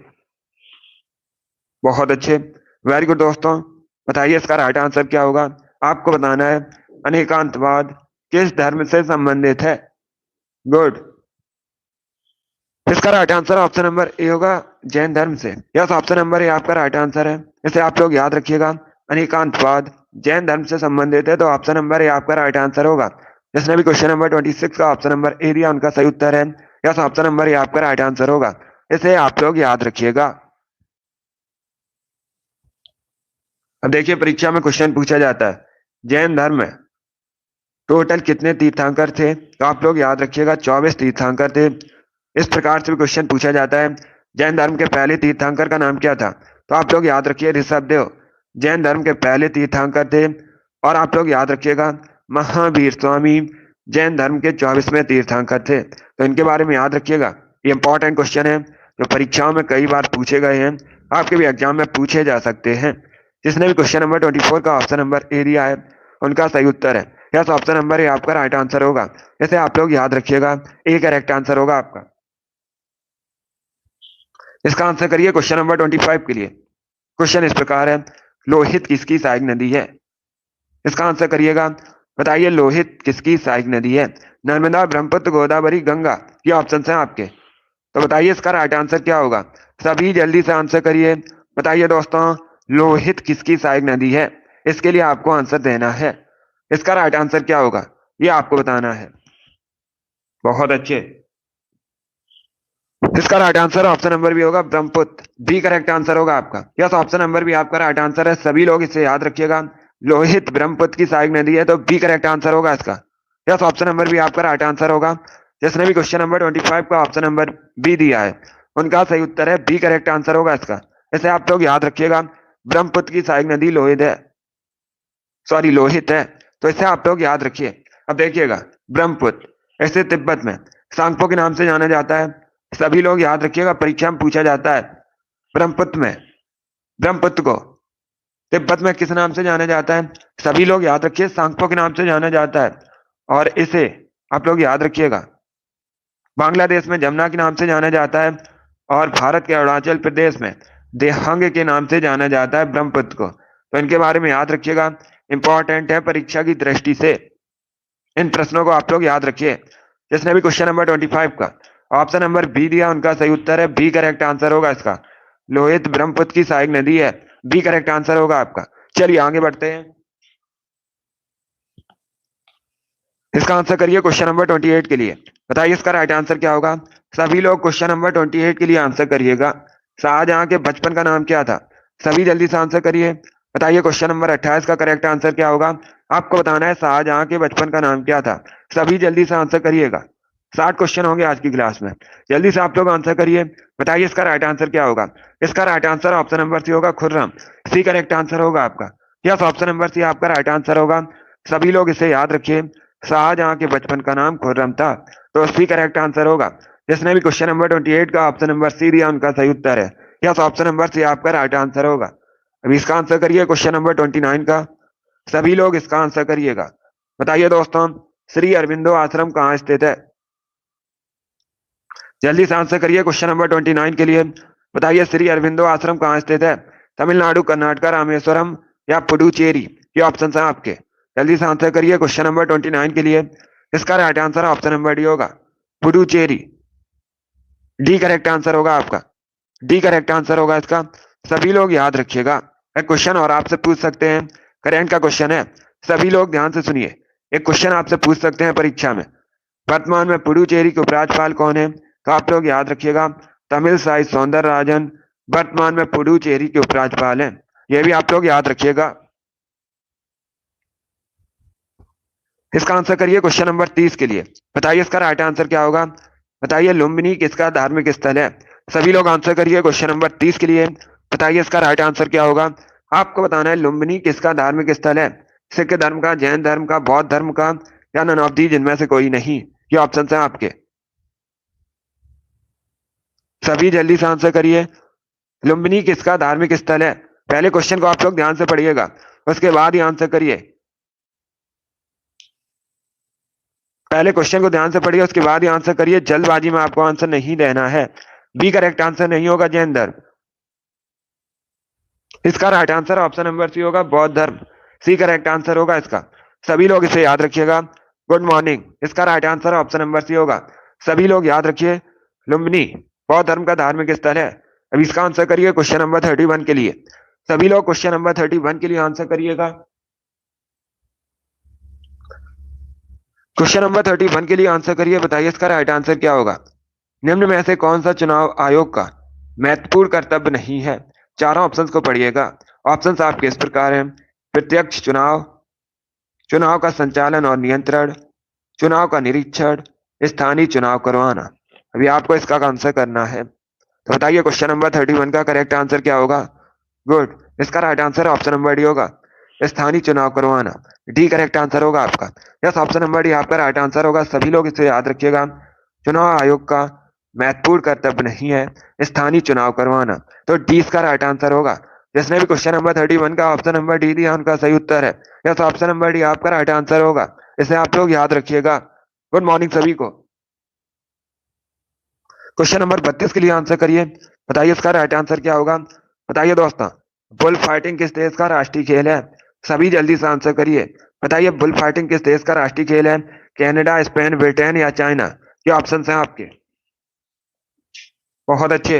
बहुत अच्छे, वेरी गुड दोस्तों। बताइए इसका राइट आंसर क्या होगा, आपको बताना है। अनेकांतवाद किस धर्म से संबंधित है। गुड। इसका right answer option number A होगा, जैन धर्म से। यस, ऑप्शन नंबर ए आपका राइट आंसर है। इसे आप लोग याद रखिएगा। अनेकांतवाद जैन धर्म से संबंधित है, तो ऑप्शन नंबर ए आपका राइट आंसर होगा। जिसने भी क्वेश्चन नंबर 26 का ऑप्शन नंबर ए दिया, उनका सही उत्तर है यस, ऑप्शन नंबर ए आपका राइट आंसर होगा। इसे आप लोग याद रखिएगा। अब देखिए, परीक्षा में क्वेश्चन पूछा जाता है, जैन धर्म में टोटल कितने तीर्थंकर थे, तो आप लोग याद रखिएगा 24 तीर्थंकर थे। इस प्रकार से भी क्वेश्चन पूछा जाता है, जैन धर्म के पहले तीर्थंकर का नाम क्या था, तो आप लोग याद रखिए ऋषभदेव जैन धर्म के पहले तीर्थंकर थे। और आप लोग याद रखिएगा महावीर स्वामी जैन धर्म के 24वें तीर्थंकर थे। तो इनके बारे में याद रखिएगा, ये इंपॉर्टेंट क्वेश्चन है जो परीक्षाओं में कई बार पूछे गए हैं, आपके भी एग्जाम में पूछे जा सकते हैं। जिसने भी क्वेश्चन नंबर 24 का ऑप्शन नंबर ए दिया है, उनका सही उत्तर है यस, ऑप्शन नंबर ए आपका राइट आंसर होगा। इसे आप लोग याद रखिएगा, ए करेक्ट आंसर होगा आपका। इसका आंसर करिए क्वेश्चन नंबर 25 के लिए। क्वेश्चन इस प्रकार है, लोहित किसकी सहायक नदी है। इसका आंसर करिएगा। बताइए लोहित किसकी सहायक नदी है। नर्मदा, ब्रह्मपुत्र, गोदावरी, गंगा, ये ऑप्शन है आपके। तो बताइए इसका राइट आंसर क्या होगा। सभी जल्दी से आंसर करिए। बताइए दोस्तों, लोहित किसकी सहायक नदी है। इसके लिए आपको आंसर देना है। इसका राइट आंसर क्या होगा, ये आपको बताना है। बहुत अच्छे। इसका right answer option number B होगा ब्रह्मपुत्र, बी करेक्ट आंसर होगा आपका। यस, ऑप्शन नंबर भी आपका राइट आंसर है। सभी लोग इसे याद रखिएगा, लोहित ब्रह्मपुत्र की सहायक नदी है, तो बी करेक्ट आंसर होगा इसका। यस, ऑप्शन नंबर भी आपका राइट आंसर होगा। जिसने भी क्वेश्चन नंबर 25 का ऑप्शन नंबर बी दिया है, उनका सही उत्तर है बी करेक्ट आंसर होगा इसका। इसे आप लोग याद रखिएगा, ब्रह्मपुत्र की सहायक नदी लोहित है, सॉरी लोहित है, तो इसे आप लोग याद रखिए। अब देखिएगा, ब्रह्मपुत्र ऐसे तिब्बत में सांगपो के नाम से जाना जाता है। सभी लोग याद रखिएगा, परीक्षा में पूछा जाता है ब्रह्मपुत्र में, ब्रह्मपुत्र को तिब्बत में किस नाम से जाना जाता है। सभी लोग याद रखिए, सांगपो के नाम से जाना जाता है। और इसे आप लोग याद रखिएगा, बांग्लादेश में जमुना के नाम से जाना जाता है, और भारत के अरुणाचल प्रदेश में देहांग के नाम से जाना जाता है ब्रह्मपुत्र को। तो इनके बारे में याद रखिएगा, इंपॉर्टेंट है परीक्षा की दृष्टि से। इन प्रश्नों को आप लोग याद रखिए। जिसने भी क्वेश्चन नंबर 25 का ऑप्शन नंबर बी दिया, उनका सही उत्तर है बी करेक्ट आंसर होगा इसका। लोहित ब्रह्मपुत्र की सहायक नदी है, बी करेक्ट आंसर होगा आपका। चलिए आगे बढ़ते हैं। इसका आंसर करिए क्वेश्चन नंबर 28 के लिए। बताइए इसका राइट आंसर क्या होगा। सभी लोग क्वेश्चन नंबर 28 के लिए आंसर करिएगा। शाहजहां के बचपन का नाम क्या था। सभी जल्दी से आंसर करिए। बताइए क्वेश्चन नंबर 28 का करेक्ट आंसर क्या होगा। आपको बताना है शाहजहां के बचपन का नाम क्या था। सभी जल्दी से आंसर करिएगा। 60 क्वेश्चन होंगे आज की क्लास में, जल्दी से आप लोग आंसर करिए। बताइए इसका राइट आंसर क्या होगा। इसका right answer option number C होगा, खुर्रम, सी करेक्ट आंसर होगा आपका। यस, ऑप्शन नंबर सी आपका राइट आंसर होगा। सभी लोग इसे याद रखिए, शाहजहां के बचपन का नाम खुर्रम था, तो सी करेक्ट आंसर होगा। जिसने भी क्वेश्चन नंबर 28 का ऑप्शन नंबर सी दिया, उनका सही उत्तर है यस, ऑप्शन नंबर सी आपका राइट आंसर होगा। अभी इसका आंसर करिए क्वेश्चन नंबर 29 का। सभी लोग इसका आंसर करिएगा। बताइए दोस्तों, श्री अरविंदो आश्रम कहाँ स्थित है। जल्दी से आंसर करिए क्वेश्चन नंबर 29 के लिए। बताइए श्री अरविंदो आश्रम कहाँ स्थित है। तमिलनाडु, कर्नाटक, रामेश्वरम या पुडुचेरी, ये ऑप्शन है आपके। जल्दी से आंसर करिए क्वेश्चन नंबर 29 के लिए। इसका right answer option number D होगा, पुडुचेरी, डी करेक्ट आंसर होगा आपका। डी करेक्ट आंसर होगा इसका। सभी लोग याद रखिएगा। एक क्वेश्चन और आपसे पूछ सकते हैं, करंट का क्वेश्चन है, सभी लोग ध्यान से सुनिए। एक क्वेश्चन आपसे पूछ सकते हैं परीक्षा में, वर्तमान में पुडुचेरी के उपराज्यपाल कौन है। तो आप लोग याद रखिएगा, तमिल साई सौंदरराजन वर्तमान में पुडुचेरी के उपराज्यपाल हैं। यह भी आप लोग याद रखिएगा। इसका आंसर करिए क्वेश्चन नंबर 30 के लिए। बताइए इसका राइट आंसर क्या होगा। बताइए लुम्बिनी किसका धार्मिक स्थल है। सभी लोग आंसर करिए क्वेश्चन नंबर 30 के लिए। बताइए इसका राइट आंसर क्या होगा। आपको बताना है लुम्बिनी किसका धार्मिक स्थल है। सिख धर्म का, जैन धर्म का, बौद्ध धर्म का, या नन ऑफ दी, जिनमें से कोई नहीं। ये ऑप्शन है आपके। सभी जल्दी से आंसर करिए। लुम्बिनी किसका धार्मिक स्थल है? पहले क्वेश्चन को आप लोग ध्यान से पढ़िएगा, उसके बाद ही आंसर करिए। पहले क्वेश्चन को ध्यान से पढ़िए, उसके बाद ही आंसर करिए। जल्दबाजी में आपको आंसर नहीं देना है। बी करेक्ट आंसर नहीं होगा जैन धर्म। इसका right answer option number C होगा बौद्ध धर्म। सी करेक्ट आंसर होगा इसका। सभी लोग इसे याद रखिएगा। गुड मॉर्निंग, इसका right answer option number C होगा। सभी लोग याद रखिए, लुम्बिनी बौद्ध धर्म का धार्मिक स्थल है। अब इसका आंसर करिए क्वेश्चन नंबर 31 के लिए। सभी लोग क्वेश्चन नंबर 31 के लिए आंसर करिएगा। क्वेश्चन नंबर 31 के लिए आंसर करिए। बताइए इसका राइट आंसर क्या होगा। निम्न में से कौन सा चुनाव आयोग का महत्वपूर्ण कर्तव्य नहीं है? चारों ऑप्शंस को पढ़िएगा। ऑप्शंस आपके इस प्रकार हैं। प्रत्यक्ष चुनाव, चुनाव का संचालन और नियंत्रण, चुनाव का निरीक्षण, स्थानीय चुनाव करवाना। अभी आपको इसका आंसर करना है, तो बताइए क्वेश्चन नंबर 31 का करेक्ट आंसर क्या होगा। गुड, इसका right answer option number D होगा, स्थानीय चुनाव करवाना। डी करेक्ट आंसर होगा आपका। यस, ऑप्शन नंबर डी आपका राइट आंसर होगा। सभी लोग इसे याद रखिएगा। चुनाव आयोग का महत्वपूर्ण कर्तव्य नहीं है स्थानीय चुनाव करवाना, तो डी इसका राइट आंसर होगा। जिसने भी क्वेश्चन नंबर 31 का ऑप्शन नंबर डी दिया उनका सही उत्तर है। यस, ऑप्शन नंबर डी आपका राइट आंसर होगा। इसे आप लोग याद रखिएगा। गुड मॉर्निंग सभी को। क्वेश्चन नंबर 32 के लिए आंसर करिए। बताइए इसका राइट आंसर क्या होगा। बताइए दोस्तों, बुल फाइटिंग किस देश का राष्ट्रीय खेल है? सभी जल्दी से आंसर करिए। बताइए बुल फाइटिंग किस देश का राष्ट्रीय खेल है? कनाडा, स्पेन, ब्रिटेन या चाइना? ये ऑप्शन हैं आपके। बहुत अच्छे।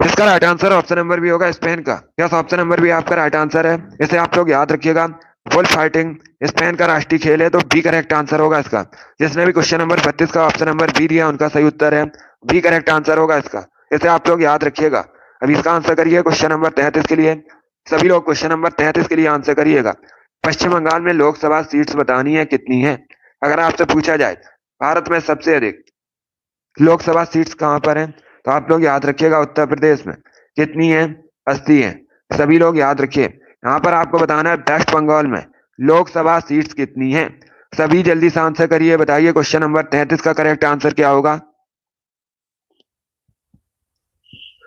इसका right answer option number B होगा, स्पेन का। यस, ऑप्शन नंबर बी आपका राइट आंसर है। इसे आप लोग याद रखिएगा। बुल फाइटिंग स्पेन का राष्ट्रीय खेल है, तो बी करेक्ट आंसर होगा इसका। जिसने भी क्वेश्चन नंबर 32 का ऑप्शन नंबर बी दिया उनका सही उत्तर है। बी करेक्ट आंसर होगा इसका। इसे आप लोग याद रखिएगा। अभी इसका आंसर करिए क्वेश्चन नंबर 33 के लिए। सभी लोग क्वेश्चन नंबर 33 के लिए आंसर करिएगा। पश्चिम बंगाल में लोकसभा सीट्स बतानी है कितनी है? अगर आपसे पूछा जाए भारत में सबसे अधिक लोकसभा सीट्स कहां पर हैं, तो आप लोग याद रखिएगा उत्तर प्रदेश में। कितनी है? 80 है। सभी लोग याद रखिए। यहाँ पर आपको बताना है वेस्ट बंगाल में लोकसभा सीट्स कितनी है। सभी जल्दी से आंसर करिए। बताइए क्वेश्चन नंबर 33 का करेक्ट आंसर क्या होगा।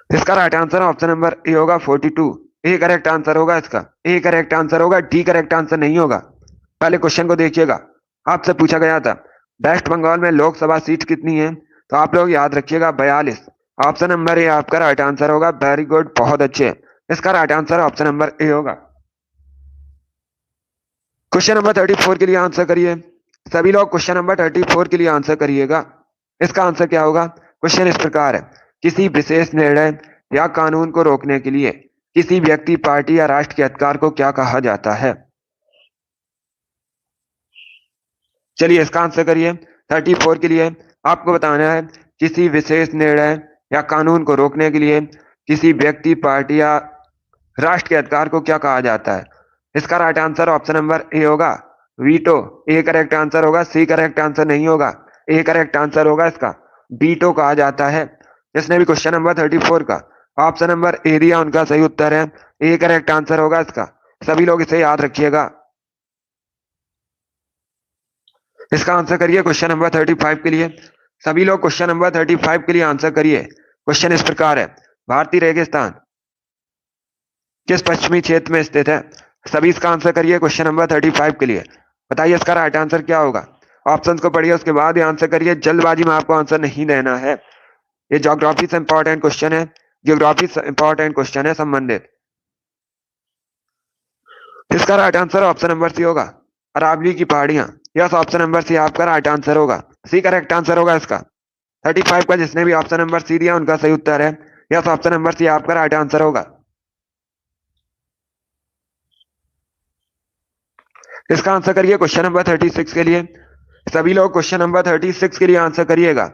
इसका right answer option number A होगा 42। ए करेक्ट आंसर होगा इसका। ए करेक्ट आंसर होगा, डी करेक्ट आंसर नहीं होगा। पहले क्वेश्चन को देखिएगा। आपसे पूछा गया था वेस्ट बंगाल में लोकसभा सीट कितनी है, तो आप लोग याद रखिएगा 42। ऑप्शन नंबर ए आपका राइट आंसर होगा। वेरी गुड, बहुत अच्छे। इसका right answer option number A होगा। क्वेश्चन नंबर 34 के लिए आंसर करिए। सभी लोग क्वेश्चन नंबर 34 के लिए आंसर करिएगा। इसका आंसर क्या होगा। क्वेश्चन इस प्रकार है। किसी विशेष निर्णय या कानून को रोकने के लिए किसी व्यक्ति, पार्टी या राष्ट्र के अधिकार को क्या कहा जाता है? चलिए इसका आंसर करिए। 34 के लिए आपको बताना है किसी विशेष निर्णय या कानून को रोकने के लिए किसी व्यक्ति, पार्टी या राष्ट्र के अधिकार को क्या कहा जाता है। इसका right answer option number A होगा, वीटो। ए करेक्ट आंसर होगा। सी करेक्ट आंसर नहीं होगा। ए करेक्ट आंसर होगा इसका। वीटो कहा जाता है। जिसने भी क्वेश्चन नंबर 34 का ऑप्शन नंबर ए दिया उनका सही उत्तर है। ए करेक्ट आंसर होगा इसका। सभी लोग इसे याद रखिएगा। इसका आंसर करिए क्वेश्चन नंबर 35 के लिए। सभी लोग क्वेश्चन नंबर 35 के लिए आंसर करिए। क्वेश्चन इस प्रकार है। भारतीय रेगिस्तान किस पश्चिमी क्षेत्र में स्थित है? सभी इसका आंसर करिए क्वेश्चन नंबर 35 के लिए। बताइए इसका राइट आंसर क्या होगा। ऑप्शंस को पढ़िए, उसके बाद ही आंसर करिए। जल्दबाजी में आपको आंसर नहीं देना है। ये ज्योग्राफी से इंपॉर्टेंट क्वेश्चन है। ज्योग्राफी से इंपॉर्टेंट क्वेश्चन है संबंधित। इसका right answer option number C होगा, अरावली की पहाड़ियां। यस, ऑप्शन नंबर सी आपका राइट आंसर होगा। सी करेक्ट आंसर होगा इसका। 35 का जिसने भी ऑप्शन नंबर सी दिया उनका सही उत्तर है। यस, ऑप्शन नंबर सी आपका राइट आंसर होगा। इसका आंसर करिए क्वेश्चन नंबर 36 के लिए। सभी लोग क्वेश्चन नंबर 36 के लिए आंसर करिएगा।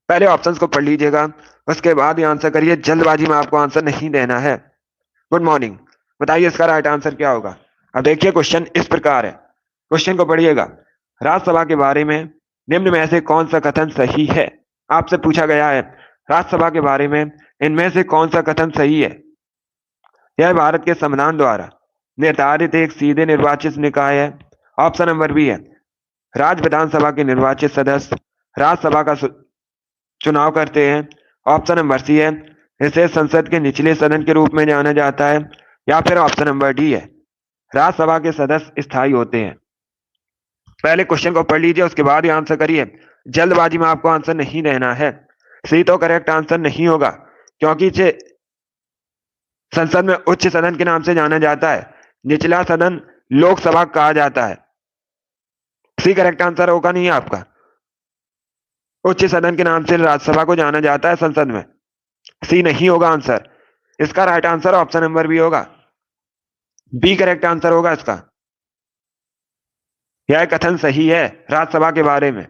पहले ऑप्शंस को पढ़ लीजिएगा, उसके बाद ही आंसर करिए। जल्दबाजी में आपको आंसर नहीं देना है। Good morning. बताइए इसका राइट आंसर क्या होगा। अब देखिए क्वेश्चन इस प्रकार है। क्वेश्चन को पढ़िएगा। राज्यसभा के बारे में निम्न में से कौन सा कथन सही है? आपसे पूछा गया है राज्यसभा के बारे में इनमें से कौन सा कथन सही है। यह भारत के संविधान द्वारा निर्धारित एक सीधे निर्वाचित निकाय है। ऑप्शन नंबर बी है राज्य विधानसभा के निर्वाचित सदस्य राज्यसभा का चुनाव करते हैं। ऑप्शन नंबर सी है इसे संसद के निचले सदन के रूप में जाना जाता है। या फिर ऑप्शन नंबर डी है राज्यसभा के सदस्य स्थायी होते हैं। पहले क्वेश्चन को पढ़ लीजिए, उसके बाद ही आंसर करिए। जल्दबाजी में आपको आंसर नहीं देना है। सी तो करेक्ट आंसर नहीं होगा, क्योंकि इसे संसद में उच्च सदन के नाम से जाना जाता है, निचला सदन लोकसभा कहा जाता है। सी करेक्ट आंसर होगा नहीं आपका। उच्च सदन के नाम से राज्यसभा को जाना जाता है संसद में। सी नहीं होगा आंसर। इसका right answer option number B होगा। बी करेक्ट आंसर होगा इसका। यह कथन सही है राज्यसभा के बारे में।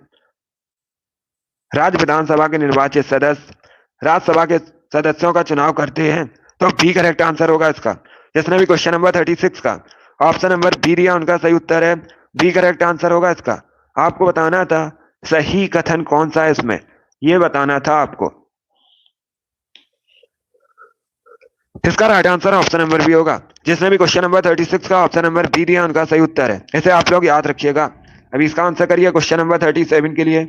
राज्य विधानसभा के निर्वाचित सदस्य राज्यसभा के सदस्यों का चुनाव करते हैं, तो बी करेक्ट आंसर होगा इसका। जिसने भी क्वेश्चन नंबर 36 का ऑप्शन नंबर बी दिया उनका सही उत्तर है। बी करेक्ट आंसर होगा इसका। आपको बताना था सही कथन कौन सा है इसमें, यह बताना था आपको। इसका right answer option number B होगा। जिसने भी क्वेश्चन नंबर 36 का ऑप्शन नंबर बी दिया उनका सही उत्तर है। इसे आप लोग याद रखिएगा। अभी इसका आंसर करिए क्वेश्चन नंबर 37 के लिए।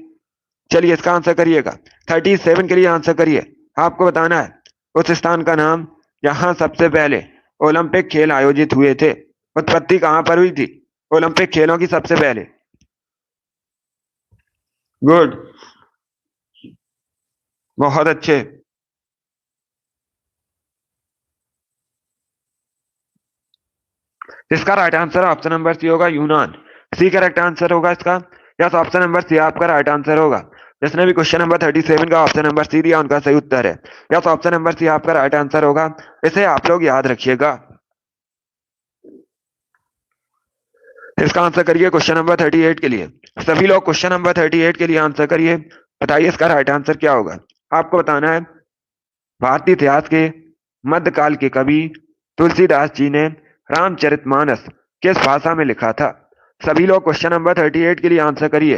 चलिए इसका आंसर करिएगा। 37 के लिए आंसर करिए। आपको बताना है उस स्थान का नाम जहां सबसे पहले ओलंपिक खेल आयोजित हुए थे। उत्पत्ति कहां पर हुई थी ओलंपिक खेलों की सबसे पहले? गुड, बहुत अच्छे। इसका right answer option number C होगा, यूनान। सी करेक्ट आंसर होगा इसका। यस, ऑप्शन नंबर सी आपका राइट आंसर होगा। जिसने भी क्वेश्चन नंबर 37 का ऑप्शन नंबर सी दिया उनका सही उत्तर है। यस, ऑप्शन नंबर सी आपका राइट आंसर होगा। इसे आप लोग याद रखिएगा। इसका आंसर करिए क्वेश्चन नंबर 38 के लिए। सभी लोग क्वेश्चन नंबर 38 के लिए आंसर करिए। बताइए इसका राइट आंसर क्या होगा। आपको बताना है भारतीय इतिहास के मध्यकाल के कवि तुलसीदास जी ने रामचरितमानस किस भाषा में लिखा था? सभी लोग क्वेश्चन नंबर 38 के लिए आंसर करिए।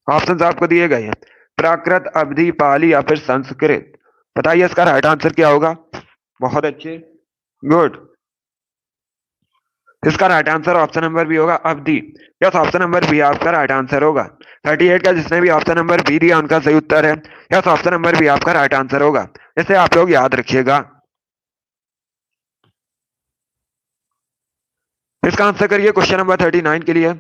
ऑप्शंस आपको दिए गए हैं, प्राकृत, अवधी, पाली या फिर संस्कृत। बताइए इसका राइट आंसर क्या होगा। बहुत अच्छे, गुड। इसका right answer option number B होगा, Awadhi. Yes, option number B आपका राइट आंसर होगा। 38 का जिसने भी ऑप्शन नंबर बी दिया उनका सही उत्तर है। यस, ऑप्शन नंबर बी आपका राइट आंसर होगा। इसे आप लोग याद रखिएगा। इसका आंसर करिए क्वेश्चन नंबर 39 के लिए।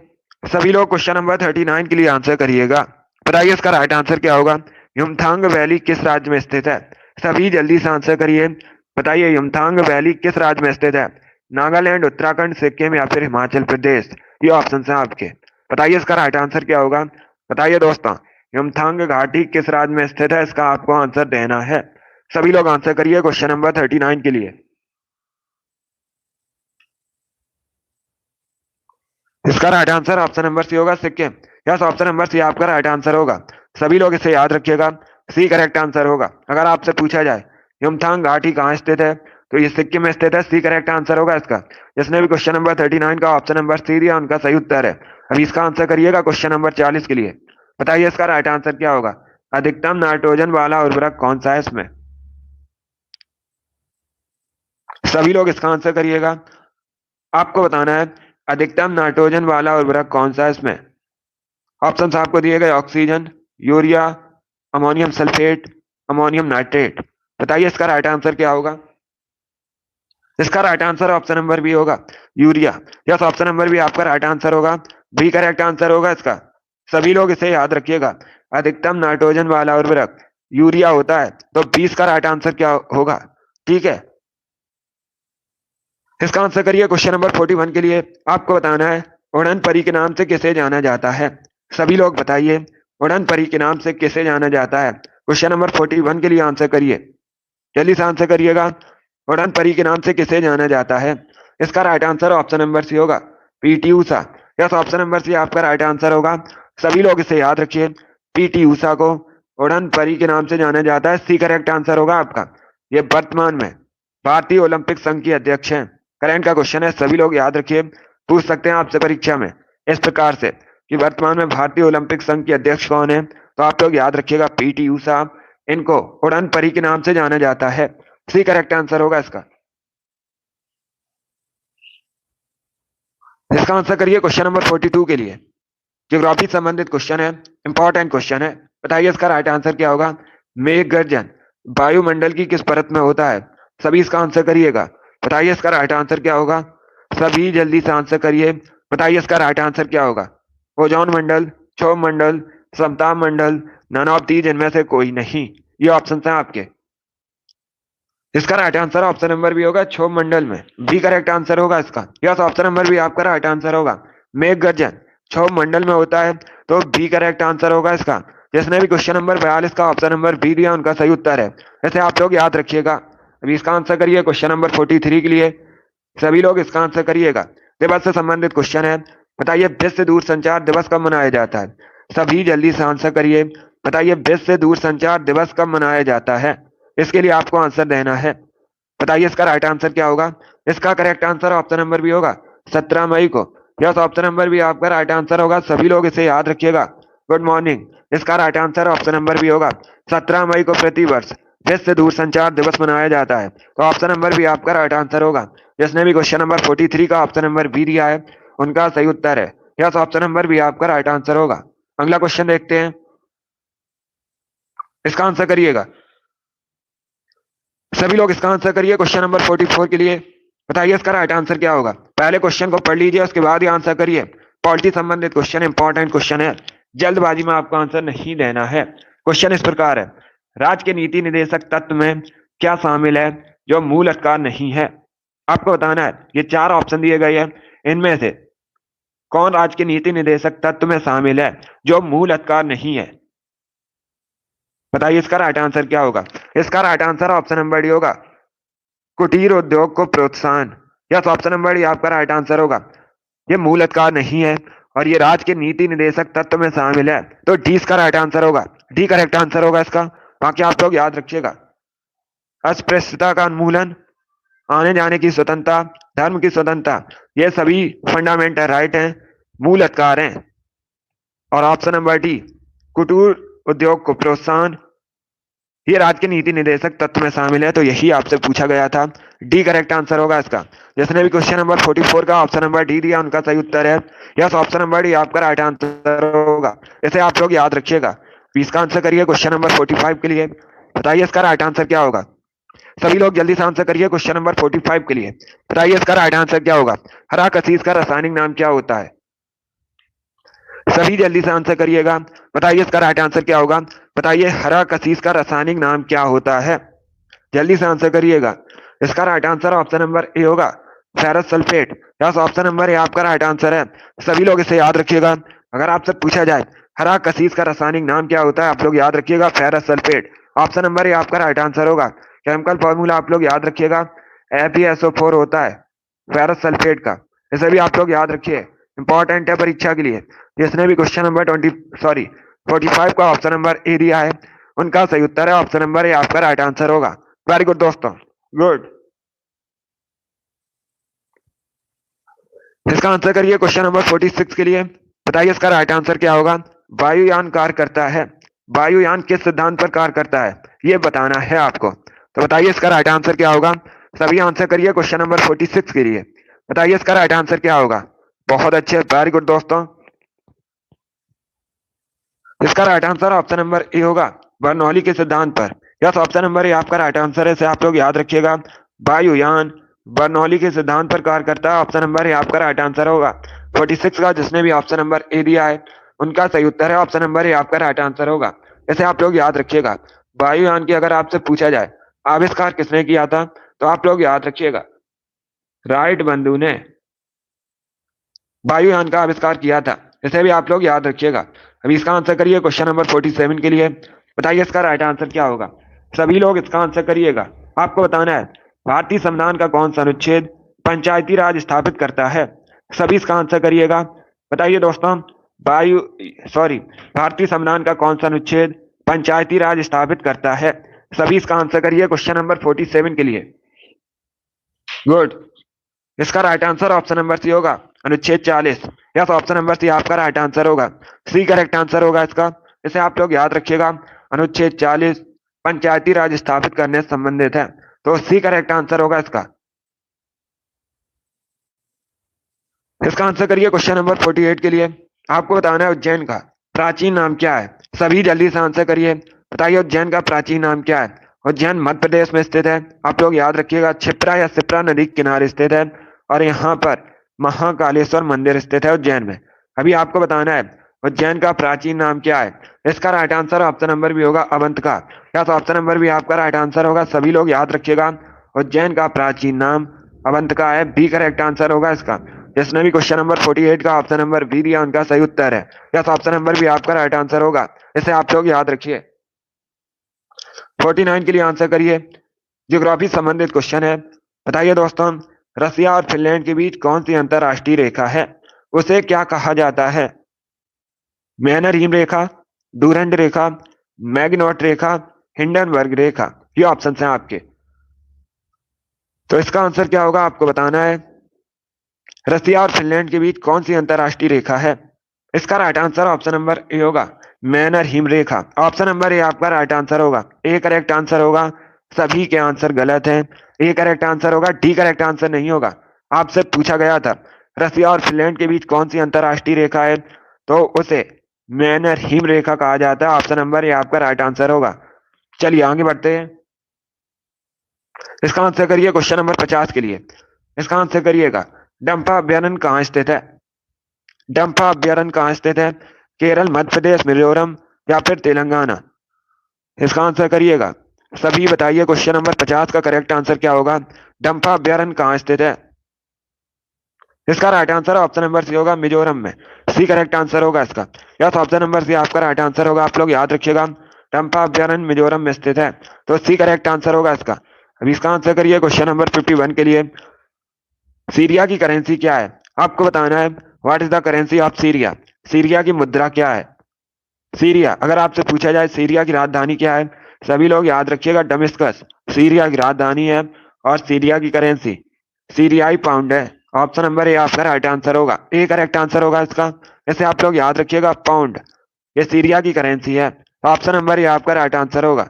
सभी लोग क्वेश्चन नंबर 39 के लिए आंसर करिएगा। बताइए इसका राइट आंसर क्या होगा। युमथांग वैली किस राज्य में स्थित है? सभी जल्दी से आंसर करिए। बताइए युमथांग वैली किस राज्य में स्थित है? नागालैंड, उत्तराखंड, सिक्किम या फिर हिमाचल प्रदेश? ये ऑप्शन है आपके। बताइए इसका राइट आंसर क्या होगा। बताइए दोस्तों, युमथांग घाटी किस राज्य में स्थित है, इसका आपको आंसर देना है। सभी लोग आंसर करिए क्वेश्चन नंबर 39 के लिए। इसका right answer option number C होगा, Sikkim. Yes, option number C आपका राइट आंसर होगा। सभी लोग इसे याद रखिएगा। सी करेक्ट आंसर होगा। अगर आपसे पूछा जाए युमथांग घाटी कहाँ स्थित है, तो ये सिक्किम में स्थित है। सी करेक्ट आंसर होगा इसका। जिसने भी क्वेश्चन नंबर 39 का ऑप्शन नंबर सी दिया उनका सही उत्तर है। अभी इसका आंसर करिएगा क्वेश्चन नंबर 40 के लिए। बताइए इसका राइट आंसर क्या होगा। अधिकतम नाइट्रोजन वाला उर्वरक कौन सा है इसमें? सभी लोग इसका आंसर करिएगा। आपको बताना है अधिकतम नाइट्रोजन वाला उर्वरक कौन सा है इसमें। ऑप्शंस आपको दिए गए, oxygen, urea, ammonium sulphate, ammonium nitrate. बताइए इसका राइट आंसर क्या होगा। इसका right answer option number B होगा, urea. Yes, option number B आपका राइट आंसर होगा। बी करेक्ट आंसर होगा इसका। सभी लोग इसे याद रखिएगा। अधिकतम नाइट्रोजन वाला उर्वरक यूरिया होता है, तो 20 का राइट आंसर क्या होगा। ठीक है, इसका आंसर करिए क्वेश्चन नंबर 41 के लिए। आपको बताना है उड़न परी के नाम से किसे जाना जाता है। सभी लोग बताइए उड़न परी के नाम से किसे जाना जाता है। क्वेश्चन नंबर 41 के लिए आंसर करिए। जल्दी से आंसर करिएगा। उड़न परी के नाम से किसे जाना जाता है? इसका right answer option number C होगा, PT Usha. Yes, option number C आपका राइट आंसर होगा। सभी लोग इसे याद रखिए। पीटी ऊषा को उड़न परी के नाम से जाना जाता है। सी करेक्ट आंसर होगा आपका। ये वर्तमान में भारतीय ओलंपिक संघ की अध्यक्ष हैं। करंट का क्वेश्चन है, सभी लोग याद रखिए। पूछ सकते हैं आपसे परीक्षा में इस प्रकार से कि वर्तमान में भारतीय ओलंपिक संघ की अध्यक्ष कौन है, तो आप लोग याद रखिएगा पीटी ऊषा। इनको उड़न परी के नाम से जाना जाता है। सी करेक्ट आंसर होगा इसका। इसका आंसर करिए क्वेश्चन नंबर 42 के लिए। ज्योग्राफी संबंधित क्वेश्चन है, इंपॉर्टेंट क्वेश्चन है। बताइए इसका राइट आंसर क्या होगा। मेघ गर्जन वायुमंडल की किस परत में होता है। सभी इसका आंसर करिएगा। बताइए इसका राइट आंसर क्या होगा। सभी जल्दी से आंसर करिए। बताइए इसका राइट आंसर क्या होगा। ओजोन मंडल, क्षोभ मंडल, समताप मंडल, नन ऑफ दीज, इनमें से कोई नहीं। ये ऑप्शन है आपके। इसका right answer option number B होगा, क्षोभ मंडल में। बी करेक्ट आंसर होगा इसका। यस, ऑप्शन नंबर बी आपका राइट आंसर होगा। मेघ गर्जन क्षोभ मंडल में होता है, तो बी करेक्ट आंसर होगा इसका। जिसने भी क्वेश्चन नंबर 42 का ऑप्शन नंबर बी दिया उनका सही उत्तर है। ऐसे आप लोग याद रखिएगा। अभी इसका आंसर करिए क्वेश्चन नंबर 43 के लिए। सभी लोग इसका आंसर करिएगा। दिवस से संबंधित क्वेश्चन है। बताइए विश्व दूरसंचार दिवस कब मनाया जाता है। सभी जल्दी से आंसर करिए। बताइए विश्व दूरसंचार दिवस कब मनाया जाता है। इसके लिए आपको आंसर देना है। बताइए इसका राइट आंसर क्या होगा। इसका correct answer option number B होगा, 17 मई को। यस, ऑप्शन नंबर बी आपका राइट आंसर होगा। सभी लोग इसे याद रखिएगा। Good morning. इसका right answer option number B होगा, 17 मई को प्रतिवर्ष विश्व दूरसंचार दिवस मनाया जाता है। तो ऑप्शन नंबर बी आपका राइट आंसर होगा। जिसने भी क्वेश्चन नंबर 43 का ऑप्शन नंबर बी दिया है उनका सही उत्तर है। यस, ऑप्शन नंबर बी आपका राइट आंसर होगा। अगला क्वेश्चन देखते हैं। इसका आंसर करिएगा। सभी लोग इसका आंसर करिए क्वेश्चन नंबर 44 के लिए। बताइए इसका राइट आंसर क्या होगा। पहले क्वेश्चन को पढ़ लीजिए, उसके बाद ही आंसर करिए। पॉलिटी संबंधित क्वेश्चन, इंपॉर्टेंट क्वेश्चन है। जल्दबाजी में आपको आंसर नहीं देना है। क्वेश्चन इस प्रकार है, राज्य के नीति निदेशक तत्व में क्या शामिल है जो मूल अधिकार नहीं है। आपको बताना है। ये 4 ऑप्शन दिए गए हैं, इनमें से कौन राज्य के नीति निदेशक तत्व में शामिल है जो मूल अधिकार नहीं है। बताइए इसका राइट आंसर क्या होगा। इसका right answer option number D होगा, कुटीर उद्योग को प्रोत्साहन। यस, ऑप्शन नंबर डी आपका राइट आंसर होगा। ये मूल अधिकार नहीं है और ये राज्य के नीति निदेशक तत्व में शामिल है, तो डी इसका राइट आंसर होगा। डी करेक्ट आंसर होगा इसका। बाकी आप लोग याद रखिएगा। अस्पृश्यता का उन्मूलन, आने जाने की स्वतंत्रता, धर्म की स्वतंत्रता, ये सभी फंडामेंटल राइट हैं, मूल अधिकार हैं। और ऑप्शन नंबर डी, कुटीर उद्योग को प्रोत्साहन, ये राज्य के नीति निदेशक तत्व में शामिल है। तो यही आपसे पूछा गया था। डी करेक्ट आंसर होगा इसका। जिसने भी क्वेश्चन नंबर 44 का ऑप्शन नंबर डी दिया उनका सही उत्तर है। यस, ऑप्शन नंबर डी आपका राइट आंसर होगा। इसे आप लोग याद रखिएगा। इसका आंसर करिए क्वेश्चन नंबर 45 के लिए। बताइए इसका राइट आंसर क्या होगा। सभी लोग जल्दी से आंसर करिए क्वेश्चन नंबर 45 के लिए। बताइए इसका राइट आंसर क्या होगा। हरा कसीस का रासायनिक नाम क्या होता है। सभी जल्दी से आंसर करिएगा। बताइए इसका राइट आंसर क्या होगा। बताइए हरा कसीस का रासायनिक नाम क्या होता है। जल्दी से आंसर करिएगा। इसका right answer option number A होगा, ferrous sulphate. Yes, option number A आपका राइट आंसर है। सभी लोग इसे याद रखिएगा। अगर आपसे पूछा जाए हरा कसीस का रासायनिक नाम क्या होता है, आप लोग याद रखिएगा ferrous sulphate. Option number A आपका राइट आंसर होगा। केमिकल फॉर्मूला आप लोग याद रखिएगा, FeSO4 होता है फेरस सल्फेट का। इसे भी आप लोग याद रखिए, इंपॉर्टेंट है परीक्षा के लिए। जिसने भी क्वेश्चन नंबर 45 का ऑप्शन नंबर ए दिया है उनका सही उत्तर है ऑप्शन नंबर ए आपका राइट आंसर होगा। वेरी गुड दोस्तों, गुड। इसका आंसर करिए क्वेश्चन नंबर 46 के लिए। बताइए इसका राइट आंसर क्या होगा। वायुयान कार्य करता है, वायुयान किस सिद्धांत पर कार्य करता है ये बताना है आपको। तो बताइए इसका राइट आंसर क्या होगा। सभी आंसर करिए क्वेश्चन नंबर 46 के लिए। बताइए इसका राइट आंसर क्या होगा। बहुत अच्छे, वेरी गुड दोस्तों। इसका right answer option number A होगा, बर्नौली के सिद्धांत पर। यस, ऑप्शन नंबर ए आपका राइट आंसर है। इसे आप लोग याद रखिएगा। वायुयान बर्नौली के सिद्धांत पर कार्य करता है। ऑप्शन नंबर ए आपका राइट आंसर होगा। 46 का जिसने भी ऑप्शन नंबर ए दिया है उनका सही उत्तर है ऑप्शन नंबर ए आपका राइट आंसर होगा। इसे आप लोग याद रखिएगा। वायुयान की अगर आपसे पूछा जाए आविष्कार किसने किया था, तो आप लोग याद रखिएगा राइट बंधु ने वायुयान का आविष्कार किया था। इसे भी आप लोग याद रखिएगा। अभी इसका आंसर करिए क्वेश्चन नंबर 47 के लिए। बताइए इसका राइट आंसर क्या होगा। सभी लोग इसका आंसर करिएगा। आपको बताना है भारतीय संविधान का कौन सा अनुच्छेद पंचायती राज स्थापित करता है। सभी इसका आंसर करिएगा। बताइए दोस्तों, भारतीय संविधान का कौन सा अनुच्छेद पंचायती राज स्थापित करता है। सभी इसका आंसर करिए क्वेश्चन नंबर 47 के लिए। गुड। इसका right answer option number C होगा, अनुच्छेद 40। यस, ऑप्शन नंबर सी आपका राइट आंसर होगा। सी करेक्ट आंसर होगा इसका। इसे आप लोग याद रखिएगा। अनुच्छेद 40 पंचायती राज स्थापित करने से संबंधित है, तो सी करेक्ट आंसर होगा इसका। इसका आंसर करिए क्वेश्चन नंबर 48 के लिए। आपको बताना है उज्जैन का प्राचीन नाम क्या है। सभी जल्दी से आंसर करिए। बताइए उज्जैन का प्राचीन नाम क्या है। उज्जैन मध्य प्रदेश में स्थित है। आप लोग याद रखिएगा, क्षिप्रा या सिप्रा नदी के किनारे स्थित है और यहाँ पर महाकालेश्वर मंदिर स्थित है उज्जैन में। अभी आपको बताना है उज्जैन का प्राचीन नाम क्या है। इसका right answer option number B होगा अवंतिका। या तो ऑप्शन नंबर भी आपका राइट आंसर होगा। सभी लोग याद रखिएगा, उज्जैन का प्राचीन नाम अवंतिका है। बी करेक्ट आंसर होगा इसका। जिसने भी क्वेश्चन नंबर 48 का ऑप्शन नंबर बी दिया उनका सही उत्तर है। यस, ऑप्शन नंबर भी आपका राइट आंसर होगा। इसे आप लोग याद रखिए। 49 के लिए आंसर करिए। ज्योग्राफी संबंधित क्वेश्चन है। बताइए दोस्तों, रसिया और फिनलैंड के बीच कौन सी अंतरराष्ट्रीय रेखा है, उसे क्या कहा जाता है। मैनर हिम रेखा, डूरंड रेखा, मैग्नॉट रेखा, हिंडनबर्ग रेखा। ये ऑप्शन है आपके। तो इसका आंसर क्या होगा आपको बताना है। रसिया और फिनलैंड के बीच कौन सी अंतरराष्ट्रीय रेखा है। इसका right answer option number A होगा, मैनर हिम रेखा। ऑप्शन नंबर ए आपका राइट आंसर होगा। ए करेक्ट आंसर होगा। सभी के आंसर गलत हैं। ए करेक्ट आंसर होगा, डी करेक्ट आंसर नहीं होगा। आपसे पूछा गया था रसिया और फिनलैंड के बीच कौन सी अंतरराष्ट्रीय रेखा है, तो उसे मैनर हिम रेखा कहा जाता है। ऑप्शन नंबर ए आपका राइट आंसर होगा। चलिए आगे बढ़ते हैं। इसका आंसर करिए क्वेश्चन नंबर 50 के लिए। इसका आंसर करिएगा, डंपा अभ्यारण्य कहाँ स्थित है। डंपा अभ्यारण्य कहाँ स्थित है। केरल, मध्य प्रदेश, मिजोरम या फिर तेलंगाना। इसका आंसर करिएगा। सभी बताइए क्वेश्चन नंबर 50 का करेक्ट आंसर क्या होगा। डंपा अभ्यारण्य कहाँ स्थित है। इसका right answer option number C होगा, मिजोरम में। सी करेक्ट आंसर होगा इसका। यस, ऑप्शन नंबर सी आपका राइट आंसर होगा। आप लोग याद रखिएगा, डंपा अभ्यारण्य मिजोरम में स्थित है, तो सी करेक्ट आंसर होगा इसका। अभी इसका आंसर करिए क्वेश्चन नंबर 51 के लिए। सीरिया की करेंसी क्या है। आपको बताना है what is the currency of Syria. Syria की मुद्रा क्या है। सीरिया, अगर आपसे पूछा जाए सीरिया की राजधानी क्या है, सभी लोग याद रखिएगा, दमिश्कस सीरिया की राजधानी है। और सीरिया की करेंसी सीरियाई पाउंड है। ऑप्शन नंबर ए आपका राइट आंसर होगा। ए करेक्ट आंसर होगा इसका। इसे आप लोग याद रखिएगा, पाउंड ये सीरिया की करेंसी है। ऑप्शन नंबर ए आपका राइट आंसर होगा,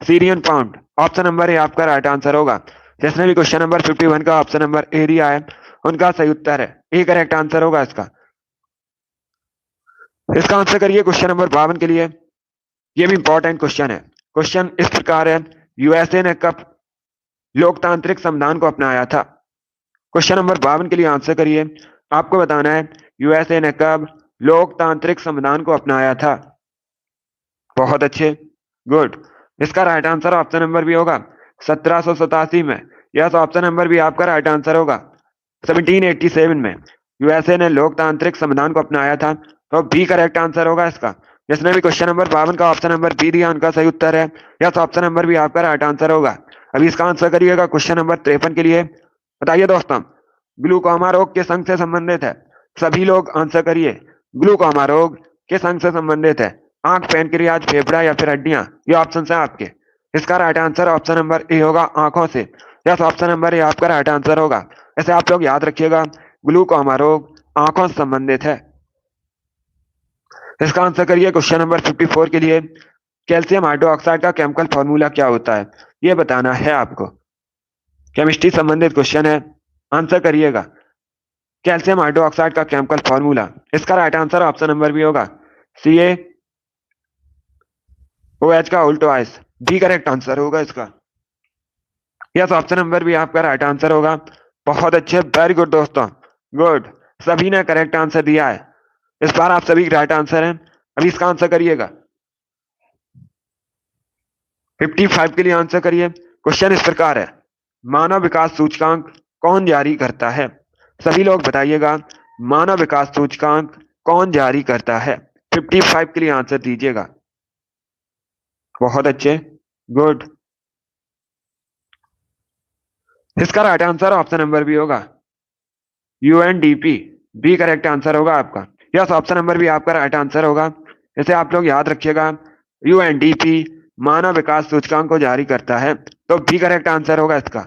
Syrian pound. Option number A आपका राइट आंसर होगा। जिसने भी क्वेश्चन नंबर 51 का ऑप्शन नंबर ए दिया है उनका सही उत्तर है। ए करेक्ट आंसर होगा इसका। इसका आंसर करिए क्वेश्चन नंबर 52 के लिए। ये भी इंपॉर्टेंट क्वेश्चन है। क्वेश्चन इस प्रकार है, यूएसए ने कब लोकतांत्रिक संविधान को अपनाया था। क्वेश्चन नंबर 52 के लिए आंसर करिए। आपको बताना है यूएसए ने कब लोकतांत्रिक संविधान को अपनाया था। बहुत अच्छे, गुड। इसका right answer option number B होगा 1787 में। यस, ऑप्शन नंबर भी आपका राइट आंसर होगा। 1787 में यूएसए ने लोकतांत्रिक संविधान को अपनाया था, तो बी करेक्ट आंसर होगा इसका। जिसने भी क्वेश्चन नंबर 52 का ऑप्शन नंबर बी दिया उनका सही उत्तर है। यस, ऑप्शन नंबर भी आपका राइट आंसर होगा। अभी इसका आंसर करिएगा क्वेश्चन नंबर 53 के लिए। बताइए दोस्तों, ग्लूकोमा रोग किस अंग से संबंधित है। सभी लोग आंसर करिए। ग्लूकोमा रोग किस अंग से संबंधित है। आंख, पैनक्रियाज, फेफड़ा या फिर हड्डियां। ये ऑप्शन है आपके। इसका right answer option number A होगा, आंखों से। यस, ऑप्शन नंबर ए आपका राइट आंसर होगा। ऐसे आप लोग याद रखिएगा, ग्लूकोमा रोग आंखों से संबंधित है। इसका आंसर करिए क्वेश्चन नंबर 54 के लिए। कैल्शियम हाइड्रोक्साइड का केमिकल फॉर्मूला क्या होता है, ये बताना है आपको। केमिस्ट्री संबंधित क्वेश्चन है, आंसर करिएगा। कैल्शियम हाइड्रोक्साइड का केमिकल फॉर्मूला। इसका right answer option number B होगा, CaOH का उल्टोआइस। बी करेक्ट आंसर होगा इसका। यस, ऑप्शन नंबर भी आपका राइट आंसर होगा। बहुत अच्छे, वेरी गुड दोस्तों, गुड। सभी ने करेक्ट आंसर दिया है। इस बार आप सभी राइट आंसर हैं। अभी इसका आंसर करिएगा। 55 के लिए आंसर करिए। क्वेश्चन इस प्रकार है, मानव विकास सूचकांक कौन जारी करता है। सभी लोग बताइएगा, मानव विकास सूचकांक कौन जारी करता है। 55 के लिए आंसर दीजिएगा। बहुत अच्छे, गुड। इसका right answer option number B होगा, UNDP। बी करेक्ट आंसर होगा आपका। यस, ऑप्शन नंबर भी आपका राइट आंसर होगा। इसे आप लोग याद रखिएगा, UNDP मानव विकास सूचकांक को जारी करता है, तो बी करेक्ट आंसर होगा इसका।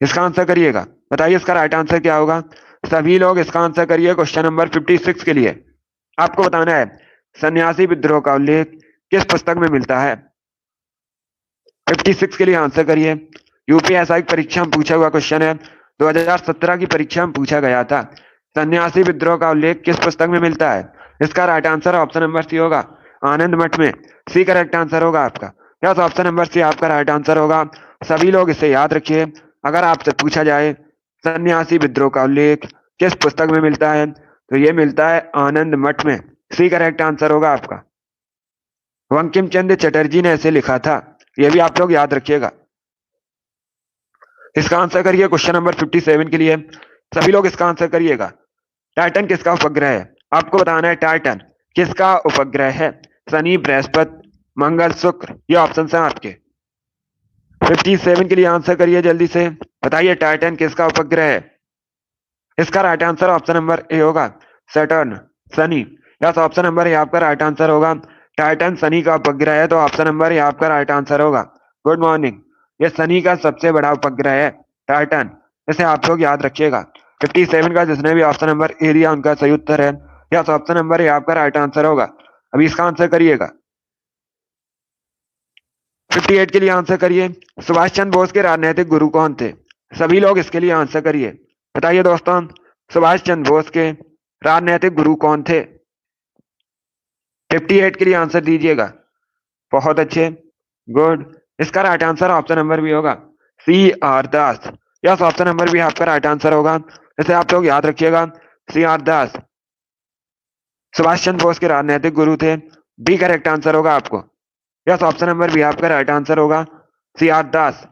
इसका आंसर करिएगा। बताइए इसका राइट आंसर क्या होगा। सभी लोग इसका आंसर करिए क्वेश्चन नंबर 56 के लिए। आपको बताना है सन्यासी विद्रोह का उल्लेख किस पुस्तक में मिलता है। 56 के लिए आंसर करिए। यूपीएसआई परीक्षा में पूछा हुआ क्वेश्चन है, 2017 की परीक्षा में पूछा गया था। सन्यासी विद्रोह का उल्लेख किस पुस्तक में मिलता है? इसका right answer option number C होगा, आनंद मठ में। सी करेक्ट आंसर होगा आपका। यस, ऑप्शन नंबर सी आपका राइट आंसर होगा। सभी लोग इसे याद रखिए। अगर आपसे पूछा जाए सन्यासी विद्रोह का उल्लेख किस पुस्तक में मिलता है, तो ये मिलता है आनंद मठ में। सी करेक्ट आंसर होगा आपका। बंकिम चंद्र चटर्जी ने ऐसे लिखा था, ये भी आप लोग याद रखिएगा। इसका आंसर करिए क्वेश्चन नंबर 57 के लिए। सभी लोग इसका आंसर करिएगा। टाइटन किसका उपग्रह है? आपको बताना है टाइटन किसका उपग्रह है। शनि, बृहस्पति, मंगल, शुक्र, ये ऑप्शन है आपके। 57 के लिए आंसर करिए जल्दी से। बताइए टाइटन किसका उपग्रह है? इसका right answer option number A होगा, Saturn, Shani. Yes, option number A आपका राइट आंसर होगा। टाइटन शनि का उपग्रह है, तो ऑप्शन नंबर ए आपका राइट आंसर होगा। Good morning. ये शनि का सबसे बड़ा उपग्रह है टाइटन, इसे आप लोग याद रखिएगा। 57 का जिसने भी ऑप्शन नंबर ए दिया उनका सही उत्तर है। यस, ऑप्शन नंबर ए आपका राइट आंसर होगा। अभी इसका आंसर करिएगा। 58 के लिए आंसर करिए। सुभाष चंद्र बोस के राजनीतिक गुरु कौन थे? सभी लोग इसके लिए आंसर करिए। बताइए दोस्तों, सुभाष चंद्र बोस के राजनीतिक गुरु कौन थे? 58 के लिए आंसर दीजिएगा। बहुत अच्छे, गुड। इसका right answer option number B होगा, सी आर दास। यस, ऑप्शन नंबर भी आपका राइट आंसर होगा। इसे आप लोग याद रखिएगा, सी आर दास सुभाष चंद्र बोस के राजनीतिक गुरु थे। बी करेक्ट आंसर होगा आपको। यस, ऑप्शन नंबर बी आपका राइट आंसर होगा, सी आर दास।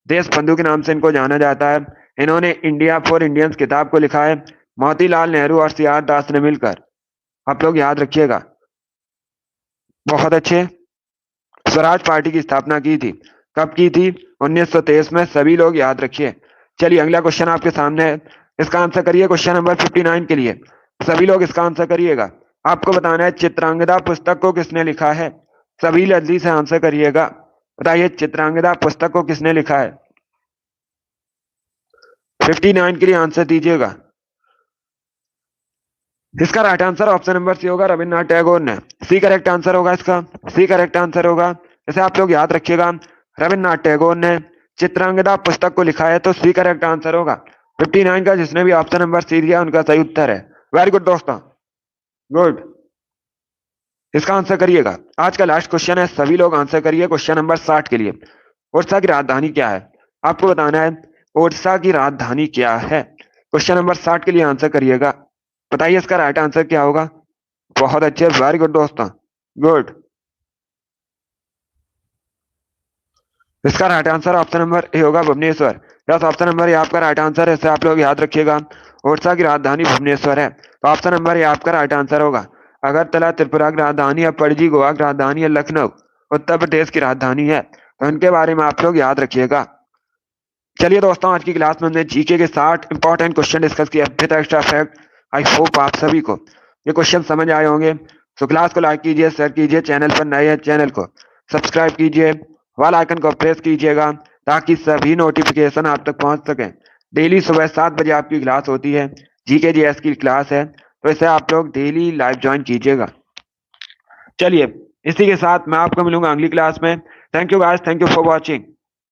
देश बंधु के नाम से इनको जाना जाता है। इन्होंने इंडिया फॉर इंडियंस किताब को लिखा है मोतीलाल नेहरू और सी आर दास ने मिलकर। आप लोग याद रखिएगा। बहुत अच्छे। स्वराज पार्टी की स्थापना की थी, कब की थी? 1923 में। सभी लोग याद रखिए। चलिए अगला क्वेश्चन आपके सामने है, इसका आंसर करिए क्वेश्चन नंबर 59 के लिए। सभी लोग इसका आंसर करिएगा। आपको बताना है चित्रांगदा पुस्तक को किसने लिखा है। सभी जल्दी से आंसर करिएगा। बताइए चित्रांगदा पुस्तक को किसने लिखा है? 59 के लिए आंसर दीजिएगा। इसका right answer option number C होगा, रविन्द्रनाथ टैगोर ने। सी करेक्ट आंसर होगा इसका, सी करेक्ट आंसर होगा। इसे आप लोग याद रखिएगा, रविन्द्रनाथ टैगोर ने चित्रांगदा पुस्तक को लिखा है, तो सी करेक्ट आंसर होगा। 59 का जिसने भी ऑप्शन नंबर सी दिया उनका सही उत्तर है। वेरी गुड दोस्तों, गुड। इसका आंसर करिएगा। आज का लास्ट क्वेश्चन है, सभी लोग आंसर करिए क्वेश्चन नंबर 60 के लिए। ओडिशा की राजधानी क्या है? आपको बताना है ओडिशा की राजधानी क्या है। क्वेश्चन नंबर 60 के लिए आंसर करिएगा। बताइए इसका राइट आंसर क्या होगा। बहुत अच्छे, वेरी गुड दोस्तों, गुड। इसका right answer option number A होगा, Bhubaneswar. Yes, option number A आपका राइट आंसर है, इसे आप लोग याद रखिएगा। ओडिशा की राजधानी भुवनेश्वर है, तो ऑप्शन नंबर ए आपका राइट आंसर होगा। अगरतला त्रिपुरा की राजधानी है, पणजी गोवा की राजधानी है, लखनऊ उत्तर प्रदेश की राजधानी है, तो इनके बारे में आप लोग याद रखिएगा। चलिए दोस्तों, आज की क्लास में हमने जीके के 60 इंपॉर्टेंट क्वेश्चन डिस्कस किए with extra fact. I hope आप सभी को ये क्वेश्चन समझ आए होंगे। तो क्लास को लाइक कीजिए, शेयर कीजिए, चैनल पर नए हैं चैनल को सब्सक्राइब कीजिए, वाला आइकन को प्रेस कीजिएगा ताकि सभी नोटिफिकेशन आप तक पहुंच सके। डेली सुबह 7 बजे आपकी क्लास होती है, जीके जीएस की क्लास है, तो इसे आप लोग डेली लाइव ज्वाइन कीजिएगा। चलिए इसी के साथ मैं आपको मिलूंगा अगली क्लास में। Thank you guys, thank you for watching.